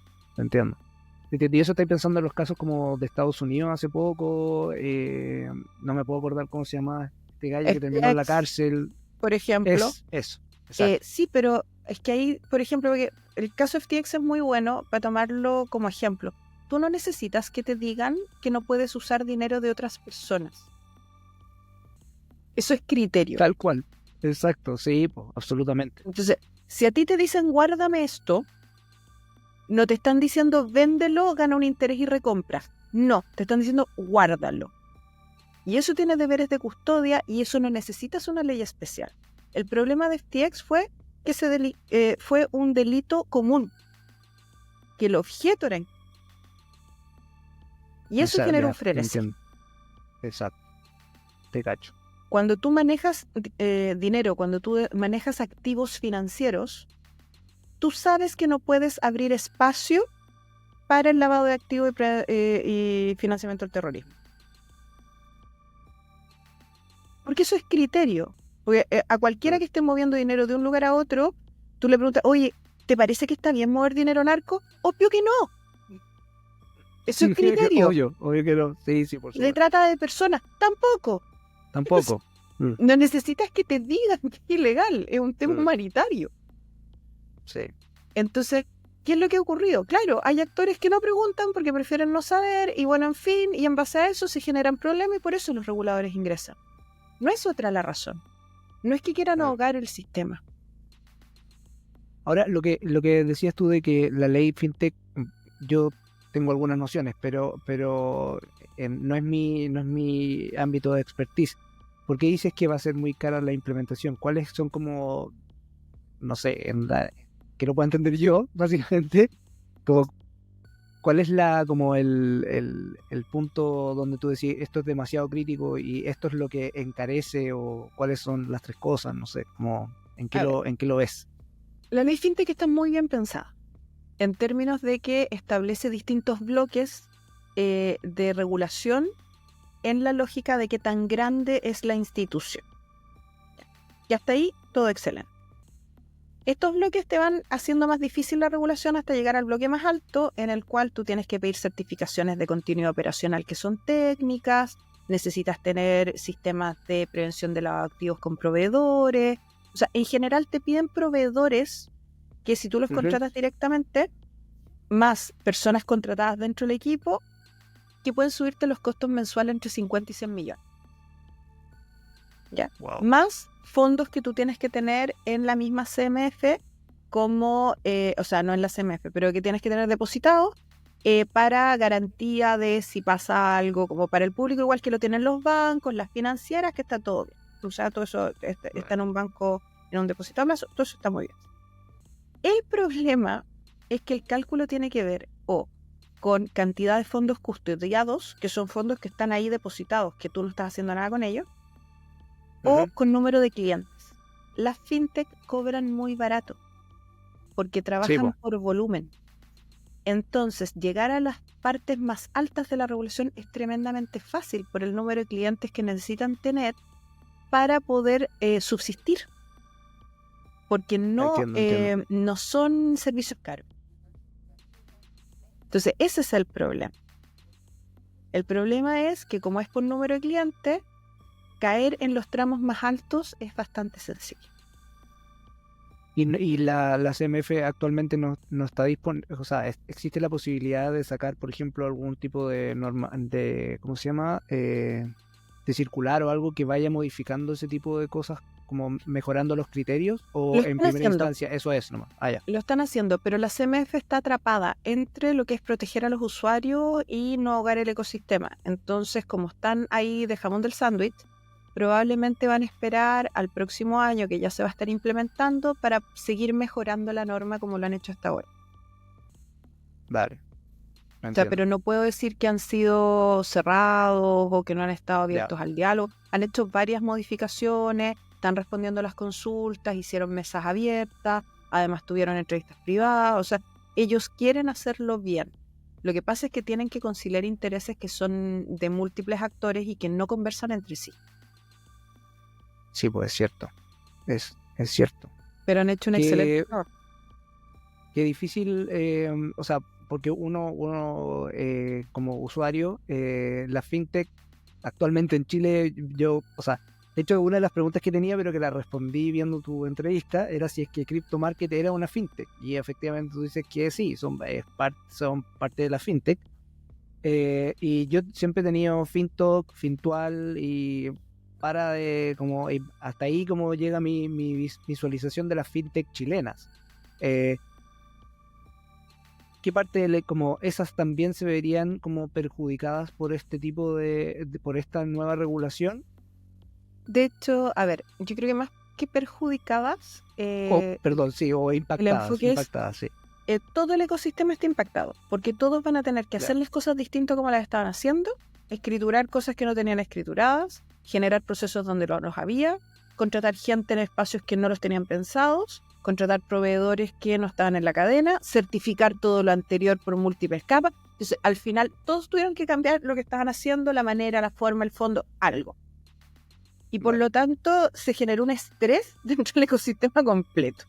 Y eso estoy pensando en los casos como de Estados Unidos hace poco, no me puedo acordar cómo se llama este gallo que terminó en la cárcel. Por ejemplo. Eso, sí, pero es que ahí, por ejemplo, porque el caso FTX es muy bueno para tomarlo como ejemplo. Tú no necesitas que te digan que no puedes usar dinero de otras personas. Eso es criterio. Tal cual, exacto, sí, pues, absolutamente. Entonces, si a ti te dicen guárdame esto, no te están diciendo véndelo, gana un interés y recompra. No, te están diciendo guárdalo. Y eso tiene deberes de custodia y eso no necesitas una ley especial. El problema de FTX fue que fue un delito común, que el objeto era... Y eso genera un frenesí. Exacto, te cacho. Cuando tú manejas dinero, cuando tú manejas activos financieros, tú sabes que no puedes abrir espacio para el lavado de activos y financiamiento del terrorismo. Porque eso es criterio. Porque a cualquiera que esté moviendo dinero de un lugar a otro, tú le preguntas, oye, ¿te parece que está bien mover dinero narco? Obvio que no. Eso es criterio. Obvio que no. Sí, por supuesto. ¿Le trata de personas? Tampoco. No necesitas que te digan que es ilegal. Es un tema humanitario. Sí. Entonces, ¿qué es lo que ha ocurrido? Claro, hay actores que no preguntan porque prefieren no saber y bueno, en fin, y en base a eso se generan problemas y por eso los reguladores ingresan. No es otra la razón. No es que quieran ahogar el sistema. Ahora, lo que decías tú de que la ley FinTech, yo tengo algunas nociones, pero no es mi ámbito de expertise. ¿Por qué dices que va a ser muy cara la implementación? ¿Cuáles son como, no sé, que no puedo entender yo, básicamente, como cuál es el punto donde tú decís esto es demasiado crítico y esto es lo que encarece, o cuáles son las tres cosas, no sé, como en qué lo ves? La ley FinTech está muy bien pensada en términos de que establece distintos bloques de regulación en la lógica de qué tan grande es la institución. Y hasta ahí todo excelente. Estos bloques te van haciendo más difícil la regulación hasta llegar al bloque más alto, en el cual tú tienes que pedir certificaciones de continuidad operacional que son técnicas, necesitas tener sistemas de prevención de lavado de activos con proveedores. O sea, en general te piden proveedores que si tú los contratas directamente, más personas contratadas dentro del equipo, que pueden subirte los costos mensuales entre 50 y 100 millones. ¿Ya? Wow. Más fondos que tú tienes que tener en la misma CMF, como, o sea, no en la CMF, pero que tienes que tener depositados para garantía de si pasa algo, como para el público, igual que lo tienen los bancos, las financieras, que está todo bien. O sea, todo eso está en un banco, en un depositado a plazo, todo eso está muy bien. El problema es que el cálculo tiene que ver con cantidad de fondos custodiados, que son fondos que están ahí depositados, que tú no estás haciendo nada con ellos, o con número de clientes. Las fintech cobran muy barato porque trabajan por volumen. Entonces, llegar a las partes más altas de la regulación es tremendamente fácil por el número de clientes que necesitan tener para poder subsistir. Porque no son servicios caros. Entonces, ese es el problema. El problema es que como es por número de clientes, caer en los tramos más altos es bastante sencillo. Y la CMF actualmente no está disponible, o sea, existe la posibilidad de sacar, por ejemplo, algún tipo de norma, de, ¿cómo se llama? de circular o algo que vaya modificando ese tipo de cosas, como mejorando los criterios, o Lo en están primera haciendo, instancia eso es nomás? Ah, ya. lo están haciendo, pero la CMF está atrapada entre lo que es proteger a los usuarios y no ahogar el ecosistema. Entonces, como están ahí de jamón del sándwich, probablemente van a esperar al próximo año que ya se va a estar implementando para seguir mejorando la norma como lo han hecho hasta ahora. Vale, O sea, entiendo. pero no puedo decir que han sido cerrados o que no han estado Ya. abiertos al diálogo. Han hecho varias modificaciones, están respondiendo a las consultas, hicieron mesas abiertas, además tuvieron entrevistas privadas. O sea, ellos quieren hacerlo bien. Lo que pasa es que tienen que conciliar intereses que son de múltiples actores y que no conversan entre sí. Sí, pues es cierto. Es cierto. Pero han hecho un excelente Que, trabajo. que difícil, o sea, porque uno como usuario, la fintech actualmente en Chile, yo, o sea, de hecho una de las preguntas que tenía, pero que la respondí viendo tu entrevista, era si es que Crypto Market era una fintech. Y efectivamente tú dices que sí, son parte de la fintech. Y yo siempre he tenido FinTalk, Fintual y y hasta ahí como llega mi visualización de las fintech chilenas. Eh, ¿Qué parte como esas también se verían como perjudicadas por este tipo por esta nueva regulación? De hecho, a ver, yo creo que más que perjudicadas, Perdón, sí, o el enfoque es impactadas, sí. todo el ecosistema está impactado, porque todos van a tener que hacer Ya. las cosas distintas como las estaban haciendo, escriturar cosas que no tenían escrituradas, generar procesos donde no los había, contratar gente en espacios que no los tenían pensados, contratar proveedores que no estaban en la cadena, certificar todo lo anterior por múltiples capas. Entonces, al final, todos tuvieron que cambiar lo que estaban haciendo, la manera, la forma, el fondo, algo. Y por Vale. lo tanto, se generó un estrés dentro del ecosistema completo.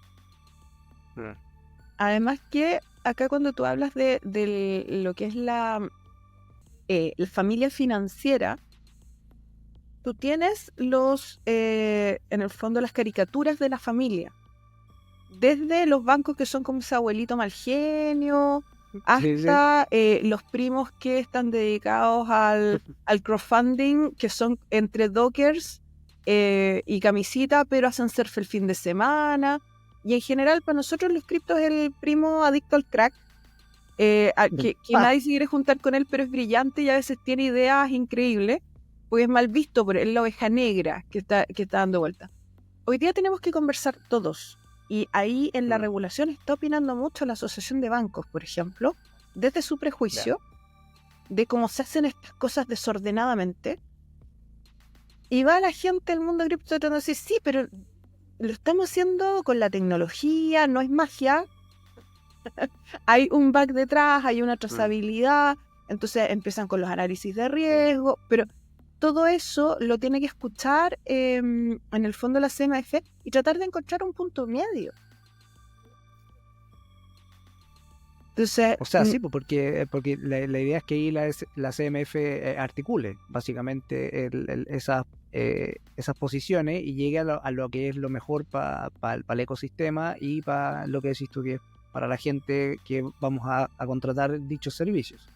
Además que acá cuando tú hablas de lo que es la familia financiera, tú tienes en el fondo las caricaturas de la familia. Desde los bancos que son como ese abuelito mal genio, Sí, sí. hasta los primos que están dedicados al crowdfunding, que son entre dockers y camisita, pero hacen surf el fin de semana. Y en general, para nosotros los criptos es el primo adicto al crack, que nadie se quiere juntar con él, pero es brillante y a veces tiene ideas increíbles, porque es mal visto por la oveja negra que está dando vuelta. Hoy día tenemos que conversar todos, y ahí en la regulación está opinando mucho la Asociación de Bancos, por ejemplo, desde su prejuicio de cómo se hacen estas cosas desordenadamente, y va la gente del mundo cripto tratando de decir, sí, pero lo estamos haciendo con la tecnología, no es magia. Hay un back detrás, hay una trazabilidad, entonces empiezan con los análisis de riesgo, pero todo eso lo tiene que escuchar en el fondo la CMF y tratar de encontrar un punto medio. Entonces, O sea, sí, pues, porque la idea es que ahí la CMF articule básicamente esas posiciones y llegue a lo que es lo mejor para el ecosistema y para lo que decís tú, que es para la gente que vamos a contratar dichos servicios.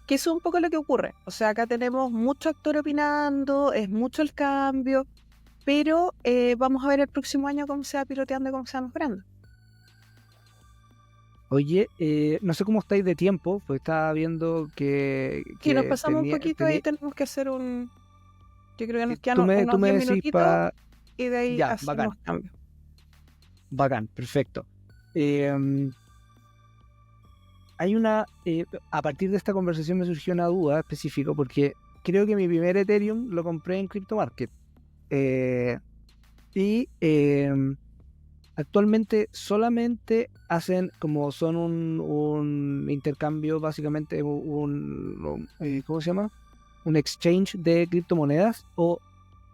que eso es un poco lo que ocurre. O sea, acá tenemos mucho actor opinando, es mucho el cambio, pero vamos a ver el próximo año cómo se va piloteando y cómo se va mejorando. Oye, no sé cómo estáis de tiempo, pues estaba viendo que Si nos pasamos un poquito, ahí tenía, tenemos que hacer un... Yo creo que nos tú quedan tú unos me 10 decís minutitos y de ahí ya, hacemos cambios. bacán, perfecto. Hay a partir de esta conversación me surgió una duda específica porque creo que mi primer Ethereum lo compré en Crypto Market. Y actualmente solamente hacen como son un intercambio, básicamente ¿cómo se llama? Un exchange de criptomonedas, o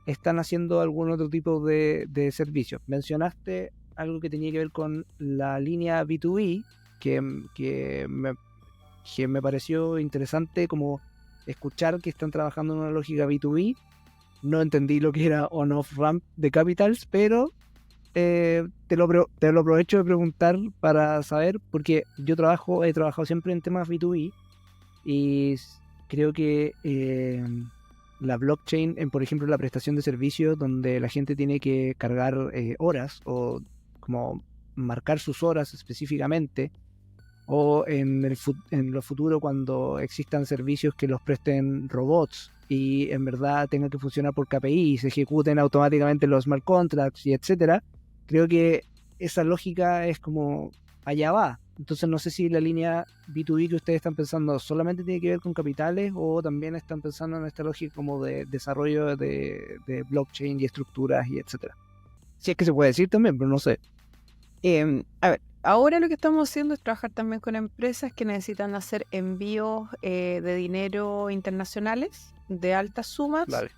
están haciendo algún otro tipo de servicios. Mencionaste algo que tenía que ver con la línea B2B, que me pareció interesante como escuchar que están trabajando en una lógica B2B. No entendí lo que era on-off ramp de Capitals, pero te lo aprovecho de preguntar para saber, porque yo he trabajado siempre en temas B2B y creo que la blockchain en, por ejemplo, la prestación de servicios donde la gente tiene que cargar horas o como marcar sus horas específicamente, o en lo futuro cuando existan servicios que los presten robots y en verdad tengan que funcionar por KPI y se ejecuten automáticamente los smart contracts y etcétera. Creo que esa lógica es como allá va. Entonces no sé si la línea B2B que ustedes están pensando solamente tiene que ver con capitales o también están pensando en esta lógica como de desarrollo de blockchain y estructuras y etcétera. Si es que se puede decir también, pero no sé. A ver, ahora lo que estamos haciendo es trabajar también con empresas que necesitan hacer envíos de dinero internacionales de altas sumas, Vale.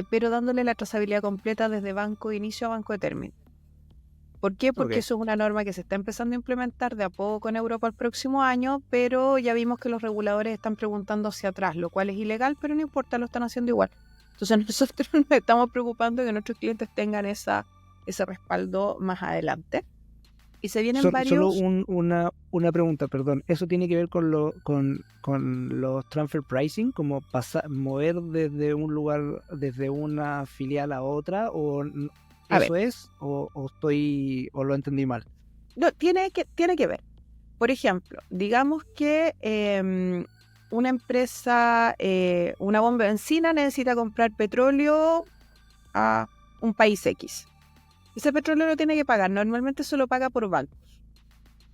pero dándole la trazabilidad completa desde banco de inicio a banco de término. ¿Por qué? Porque eso es una norma que se está empezando a implementar de a poco en Europa el próximo año, pero ya vimos que los reguladores están preguntando hacia atrás, lo cual es ilegal, pero no importa, lo están haciendo igual. Entonces nosotros nos estamos preocupando de que nuestros clientes tengan ese respaldo más adelante. Y se vienen varios... Solo una pregunta, perdón. ¿Eso tiene que ver con los transfer pricing? ¿Como mover desde un lugar, desde una filial a otra? ¿O eso es? ¿O lo entendí mal? No, tiene que ver. Por ejemplo, digamos que una empresa, una bomba de benzina necesita comprar petróleo a un país X. Ese petróleo lo tiene que pagar. Normalmente se lo paga por bancos.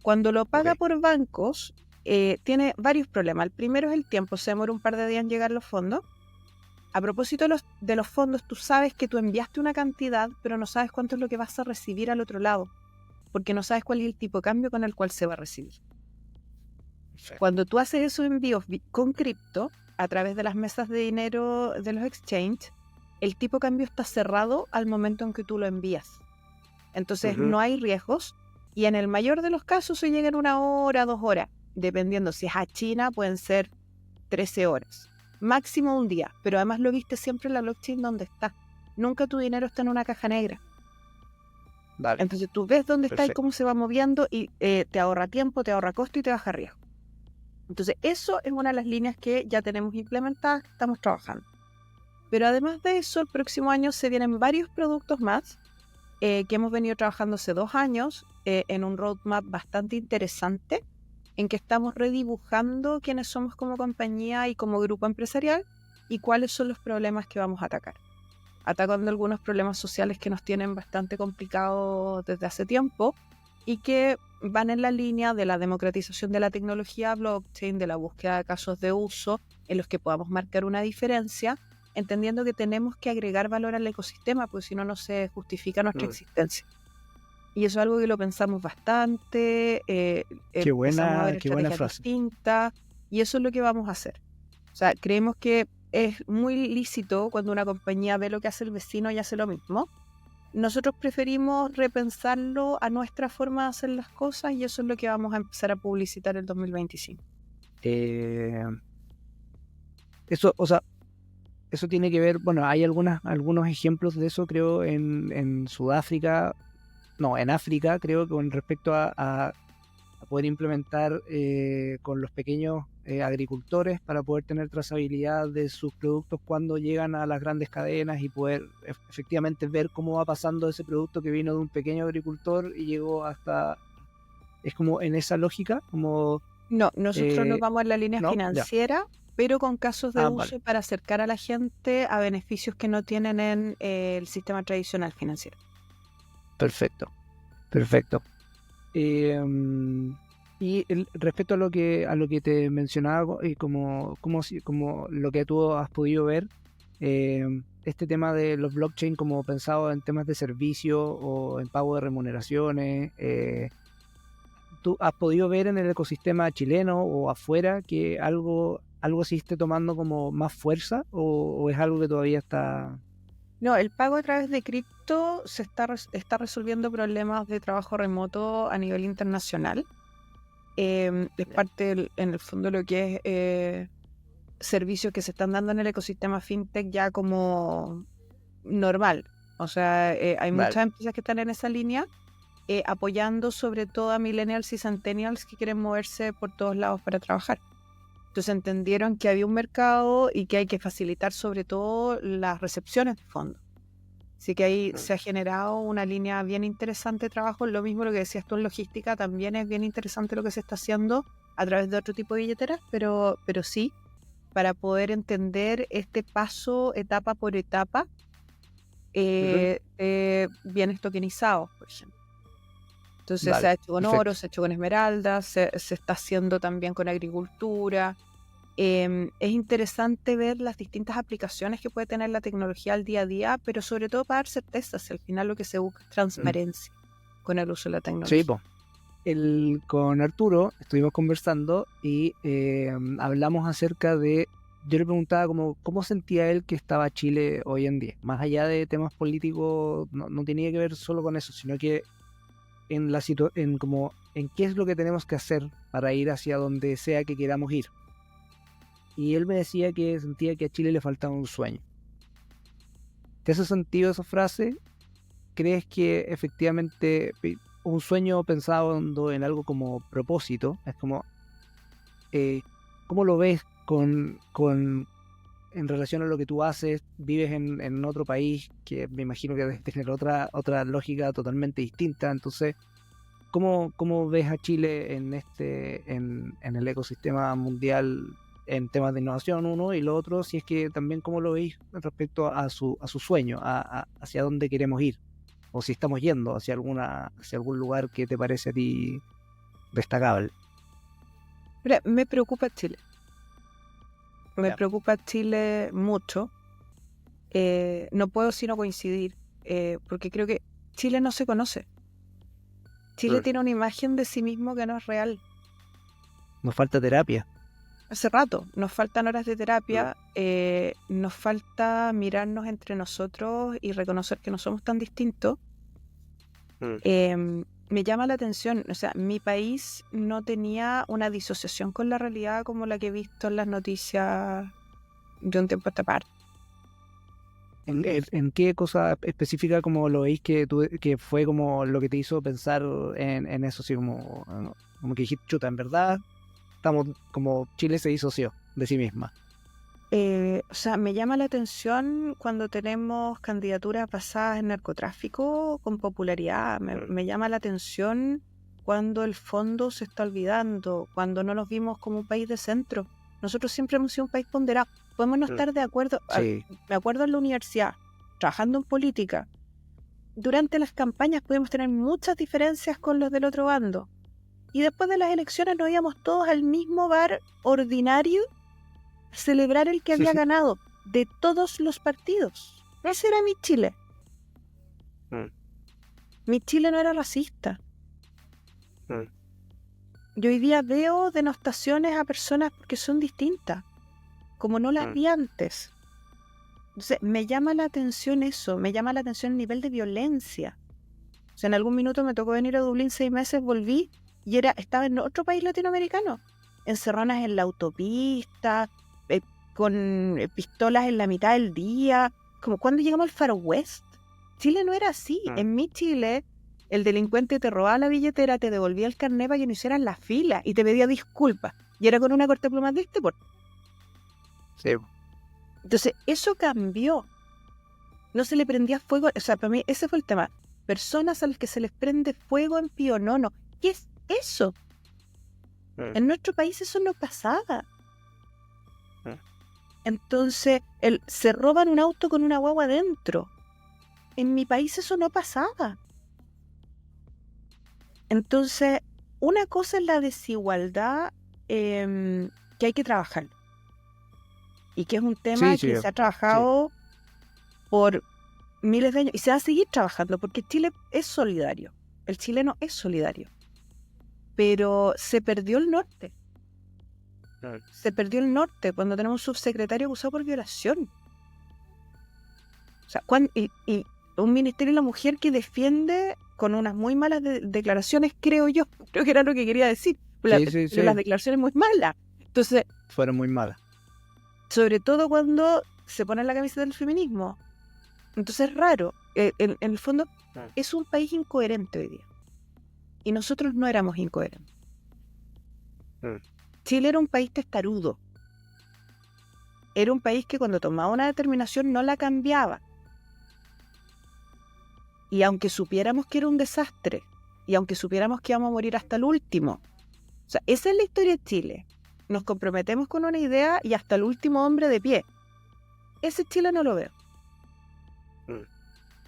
Cuando lo paga por bancos, tiene varios problemas. El primero es el tiempo. Se demora un par de días en llegar los fondos. A propósito de los fondos, tú sabes que tú enviaste una cantidad, pero no sabes cuánto es lo que vas a recibir al otro lado, porque no sabes cuál es el tipo de cambio con el cual se va a recibir. Cuando tú haces esos envíos con cripto, a través de las mesas de dinero de los exchanges, el tipo de cambio está cerrado al momento en que tú lo envías. Entonces no hay riesgos y en el mayor de los casos se llega en 1 hora, 2 horas. Dependiendo, si es a China pueden ser 13 horas. Máximo un día, pero además lo viste siempre en la blockchain donde está. Nunca tu dinero está en una caja negra. Vale. Entonces tú ves dónde está y cómo se va moviendo y te ahorra tiempo, te ahorra costo y te baja riesgo. Entonces eso es una de las líneas que ya tenemos implementadas, que estamos trabajando. Pero además de eso, el próximo año se vienen varios productos más que hemos venido trabajando hace 2 años en un roadmap bastante interesante, en que estamos redibujando quiénes somos como compañía y como grupo empresarial y cuáles son los problemas que vamos a atacar. Atacando algunos problemas sociales que nos tienen bastante complicados desde hace tiempo y que van en la línea de la democratización de la tecnología blockchain, de la búsqueda de casos de uso en los que podamos marcar una diferencia, entendiendo que tenemos que agregar valor al ecosistema, porque si no, no se justifica nuestra existencia. Y eso es algo que lo pensamos bastante, qué buena frase. Distintas, y eso es lo que vamos a hacer. O sea, creemos que es muy lícito cuando una compañía ve lo que hace el vecino y hace lo mismo. Nosotros preferimos repensarlo a nuestra forma de hacer las cosas y eso es lo que vamos a empezar a publicitar el 2025. Eso tiene que ver, bueno, hay algunos ejemplos de eso, creo, en Sudáfrica, no, en África, creo, con respecto a poder implementar con los pequeños agricultores para poder tener trazabilidad de sus productos cuando llegan a las grandes cadenas y poder efectivamente ver cómo va pasando ese producto que vino de un pequeño agricultor y llegó hasta... Es como en esa lógica, como... No, nosotros nos vamos en la línea financiera, pero con casos de uso para acercar a la gente a beneficios que no tienen en el sistema tradicional financiero. Perfecto. Y respecto a lo que te mencionaba, como lo que tú has podido ver, este tema de los blockchain como pensado en temas de servicio o en pago de remuneraciones, ¿tú has podido ver en el ecosistema chileno o afuera que algo sí esté tomando como más fuerza o es algo que todavía está...? No, el pago a través de cripto se está resolviendo problemas de trabajo remoto a nivel internacional. Es parte, en el fondo, de lo que es servicios que se están dando en el ecosistema fintech ya como normal. O sea, hay muchas empresas que están en esa línea, apoyando sobre todo a millennials y centennials que quieren moverse por todos lados para trabajar. Entonces entendieron que había un mercado y que hay que facilitar sobre todo las recepciones de fondos. Así que ahí se ha generado una línea bien interesante de trabajo. Lo mismo lo que decías tú en logística, también es bien interesante lo que se está haciendo a través de otro tipo de billeteras, pero sí, para poder entender este paso etapa por etapa, bienes tokenizados, por ejemplo. Entonces se ha hecho con oro, se ha hecho con esmeraldas, se está haciendo también con agricultura. Es interesante ver las distintas aplicaciones que puede tener la tecnología al día a día, pero sobre todo para dar certezas. Al final lo que se busca es transparencia con el uso de la tecnología. Sí, con Arturo estuvimos conversando y hablamos acerca de... Yo le preguntaba cómo sentía él que estaba Chile hoy en día. Más allá de temas políticos, no tenía que ver solo con eso, sino que en qué es lo que tenemos que hacer para ir hacia donde sea que queramos ir. Y él me decía que sentía que a Chile le faltaba un sueño. ¿Te hace sentido esa frase? ¿Crees que efectivamente un sueño pensado en algo como propósito? Es como, ¿cómo lo ves en relación a lo que tú haces? Vives en otro país que me imagino que debe tener otra lógica totalmente distinta. Entonces, ¿cómo ves a Chile en el ecosistema mundial en temas de innovación, uno, y lo otro, si es que también cómo lo veis respecto a su sueño, hacia dónde queremos ir, o si estamos yendo hacia algún lugar que te parece a ti destacable? Mira, me preocupa Chile. Me preocupa Chile mucho. No puedo sino coincidir, porque creo que Chile no se conoce. Chile tiene una imagen de sí mismo que no es real. Nos falta terapia. Hace rato, nos faltan horas de terapia, nos falta mirarnos entre nosotros y reconocer que no somos tan distintos. Me llama la atención, o sea, mi país no tenía una disociación con la realidad como la que he visto en las noticias de un tiempo a esta parte. ¿En qué cosa específica como lo veis que fue como lo que te hizo pensar en eso? Así como que dijiste, chuta, en verdad estamos como Chile se disoció de sí misma. O sea, me llama la atención cuando tenemos candidaturas basadas en narcotráfico con popularidad. Me llama la atención cuando el fondo se está olvidando, cuando no nos vimos como un país de centro. Nosotros siempre hemos sido un país ponderado. Podemos no estar de acuerdo. Sí. Me acuerdo en la universidad, trabajando en política. Durante las campañas podemos tener muchas diferencias con los del otro bando. Y después de las elecciones nos íbamos todos al mismo bar ordinario a celebrar el que había ganado de todos los partidos. Ese era mi Chile. Mi Chile no era racista. Yo hoy día veo denostaciones a personas porque son distintas, como no las vi antes. Entonces, me llama la atención eso, me llama la atención el nivel de violencia. O sea, en algún minuto me tocó venir a Dublín 6 meses, volví y estaba en otro país latinoamericano, encerradas en la autopista, con pistolas en la mitad del día, como cuando llegamos al Far West. Chile no era así. En mi Chile, el delincuente te robaba la billetera, te devolvía el carnet para que no hicieras la fila y te pedía disculpas. Y era con una cortapluma de este porte. Sí. Entonces, eso cambió. No se le prendía fuego. O sea, para mí ese fue el tema. Personas a las que se les prende fuego en Pionono. ¿Qué es eso? En nuestro país eso no pasaba. Entonces, se roban un auto con una guagua adentro. En mi país eso no pasaba. Entonces, una cosa es la desigualdad que hay que trabajar. Y que es un tema que se ha trabajado por miles de años. Y se va a seguir trabajando porque Chile es solidario. El chileno es solidario. Pero se perdió el norte. Se perdió el norte cuando tenemos un subsecretario acusado por violación. O sea, y un ministerio de la mujer que defiende con unas muy malas declaraciones, creo que era lo que quería decir. Las declaraciones muy malas. Entonces, fueron muy malas. Sobre todo cuando se pone la camiseta del feminismo. Entonces es raro. En el fondo, es un país incoherente hoy día. Y nosotros no éramos incoherentes. Chile era un país testarudo. era un país que cuando tomaba una determinación no la cambiaba. Y aunque supiéramos que era un desastre, y aunque supiéramos que íbamos a morir hasta el último, o sea, esa es la historia de Chile. Nos comprometemos con una idea y hasta el último hombre de pie. Ese Chile no lo veo.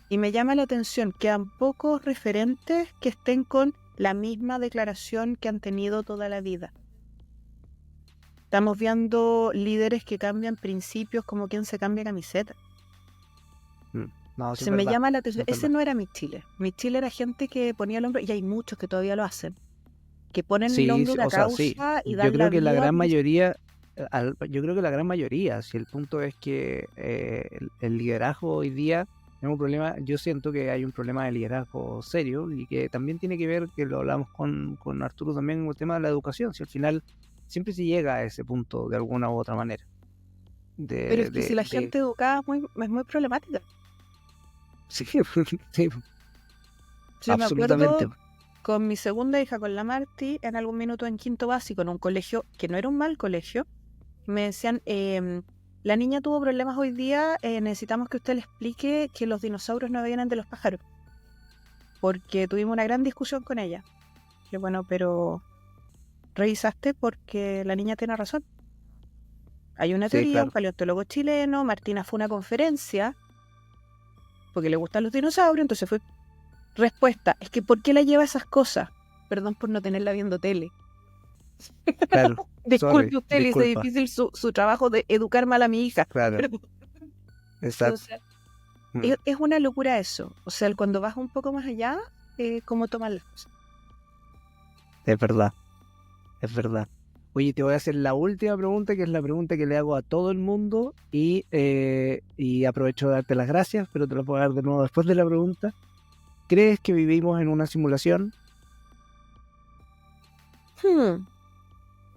Y me llama la atención que quedan pocos referentes que estén con la misma declaración que han tenido toda la vida. Estamos viendo líderes que cambian principios como quien se cambia camiseta. No, sí Se es me verdad, llama la atención. es Ese verdad. no era mi Chile. Mi Chile era gente que ponía el hombro, y hay muchos que todavía lo hacen, que ponen el Sí, hombro a sí, una o sea, sí. causa y Yo dan la creo que la vida. gran mayoría, yo creo que la gran mayoría, si el punto es que el liderazgo hoy día es un problema, yo siento que hay un problema de liderazgo serio y que también tiene que ver, que lo hablamos con Arturo también, con el tema de la educación, si al final siempre se llega a ese punto de alguna u otra manera. Pero es que si la gente educada es muy problemática. Sí, sí, Yo me absolutamente. acuerdo con mi segunda hija, con la Marti, en algún minuto en quinto básico, en un colegio que no era un mal colegio, me decían, la niña tuvo problemas hoy día, necesitamos que usted le explique que los dinosaurios no vienen de los pájaros, porque tuvimos una gran discusión con ella. Y bueno, pero revisaste porque la niña tiene razón. Hay una Sí, teoría, un claro. paleontólogo chileno, Martina fue a una conferencia porque le gustan los dinosaurios, entonces fue respuesta, es que ¿por qué la lleva esas cosas? Perdón por no tenerla viendo tele. Claro, sorry, Disculpe usted, le hice disculpa. difícil su trabajo de educar mal a mi hija. Claro, Perdón. exacto. Entonces, Mm. es una locura eso. O sea, cuando vas un poco más allá, cómo toman las cosas. Es verdad, es verdad. Oye, te voy a hacer la última pregunta, que es la pregunta que le hago a todo el mundo y aprovecho de darte las gracias, pero te la puedo dar de nuevo después de la pregunta. ¿Crees que vivimos en una simulación?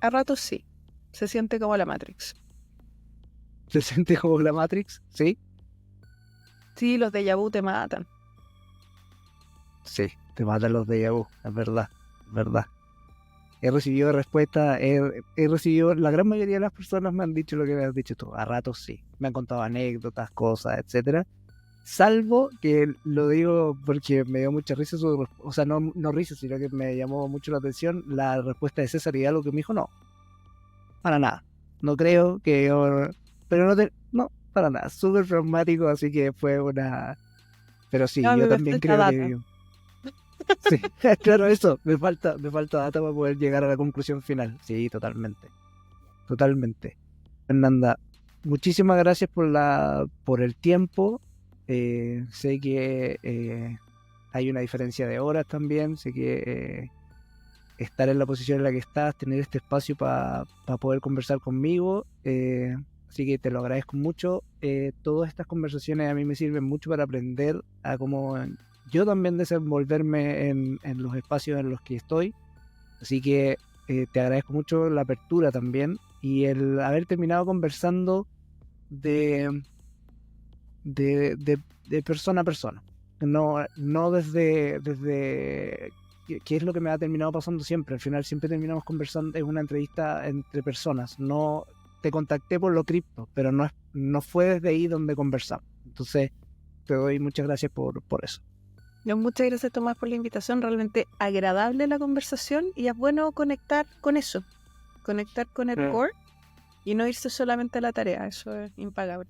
A ratos sí. Se siente como la Matrix. ¿Se siente como la Matrix? ¿Sí? Sí, los déjà vu te matan. Sí, te matan los déjà vu, es verdad, es verdad. He recibido respuestas, he recibido, la gran mayoría de las personas me han dicho lo que me has dicho tú, a ratos sí, me han contado anécdotas, cosas, etcétera, salvo que lo digo porque me dio mucha risa o sea, no risa, sino que me llamó mucho la atención la respuesta de César Hidalgo, que me dijo no, para nada, no creo que yo, pero no, para nada, súper pragmático, así que fue una, pero sí, No, a mí yo me también falta creo data. que sí, claro, eso, me falta data para poder llegar a la conclusión final. Sí, totalmente, totalmente. Fernanda, muchísimas gracias por el tiempo. Sé que hay una diferencia de horas también, sé que estar en la posición en la que estás, tener este espacio para poder conversar conmigo, así que te lo agradezco mucho. Todas estas conversaciones a mí me sirven mucho para aprender a cómo yo también desenvolverme en los espacios en los que estoy, así que te agradezco mucho la apertura también y el haber terminado conversando de, de persona a persona, no desde que es lo que me ha terminado pasando siempre. Al final siempre terminamos conversando, es una entrevista entre personas, no te contacté por lo cripto, pero no fue desde ahí donde conversamos. Entonces te doy muchas gracias por eso. No, muchas gracias, Tomás, por la invitación. Realmente agradable la conversación y es bueno conectar con eso, conectar con el core y no irse solamente a la tarea. Eso es impagable.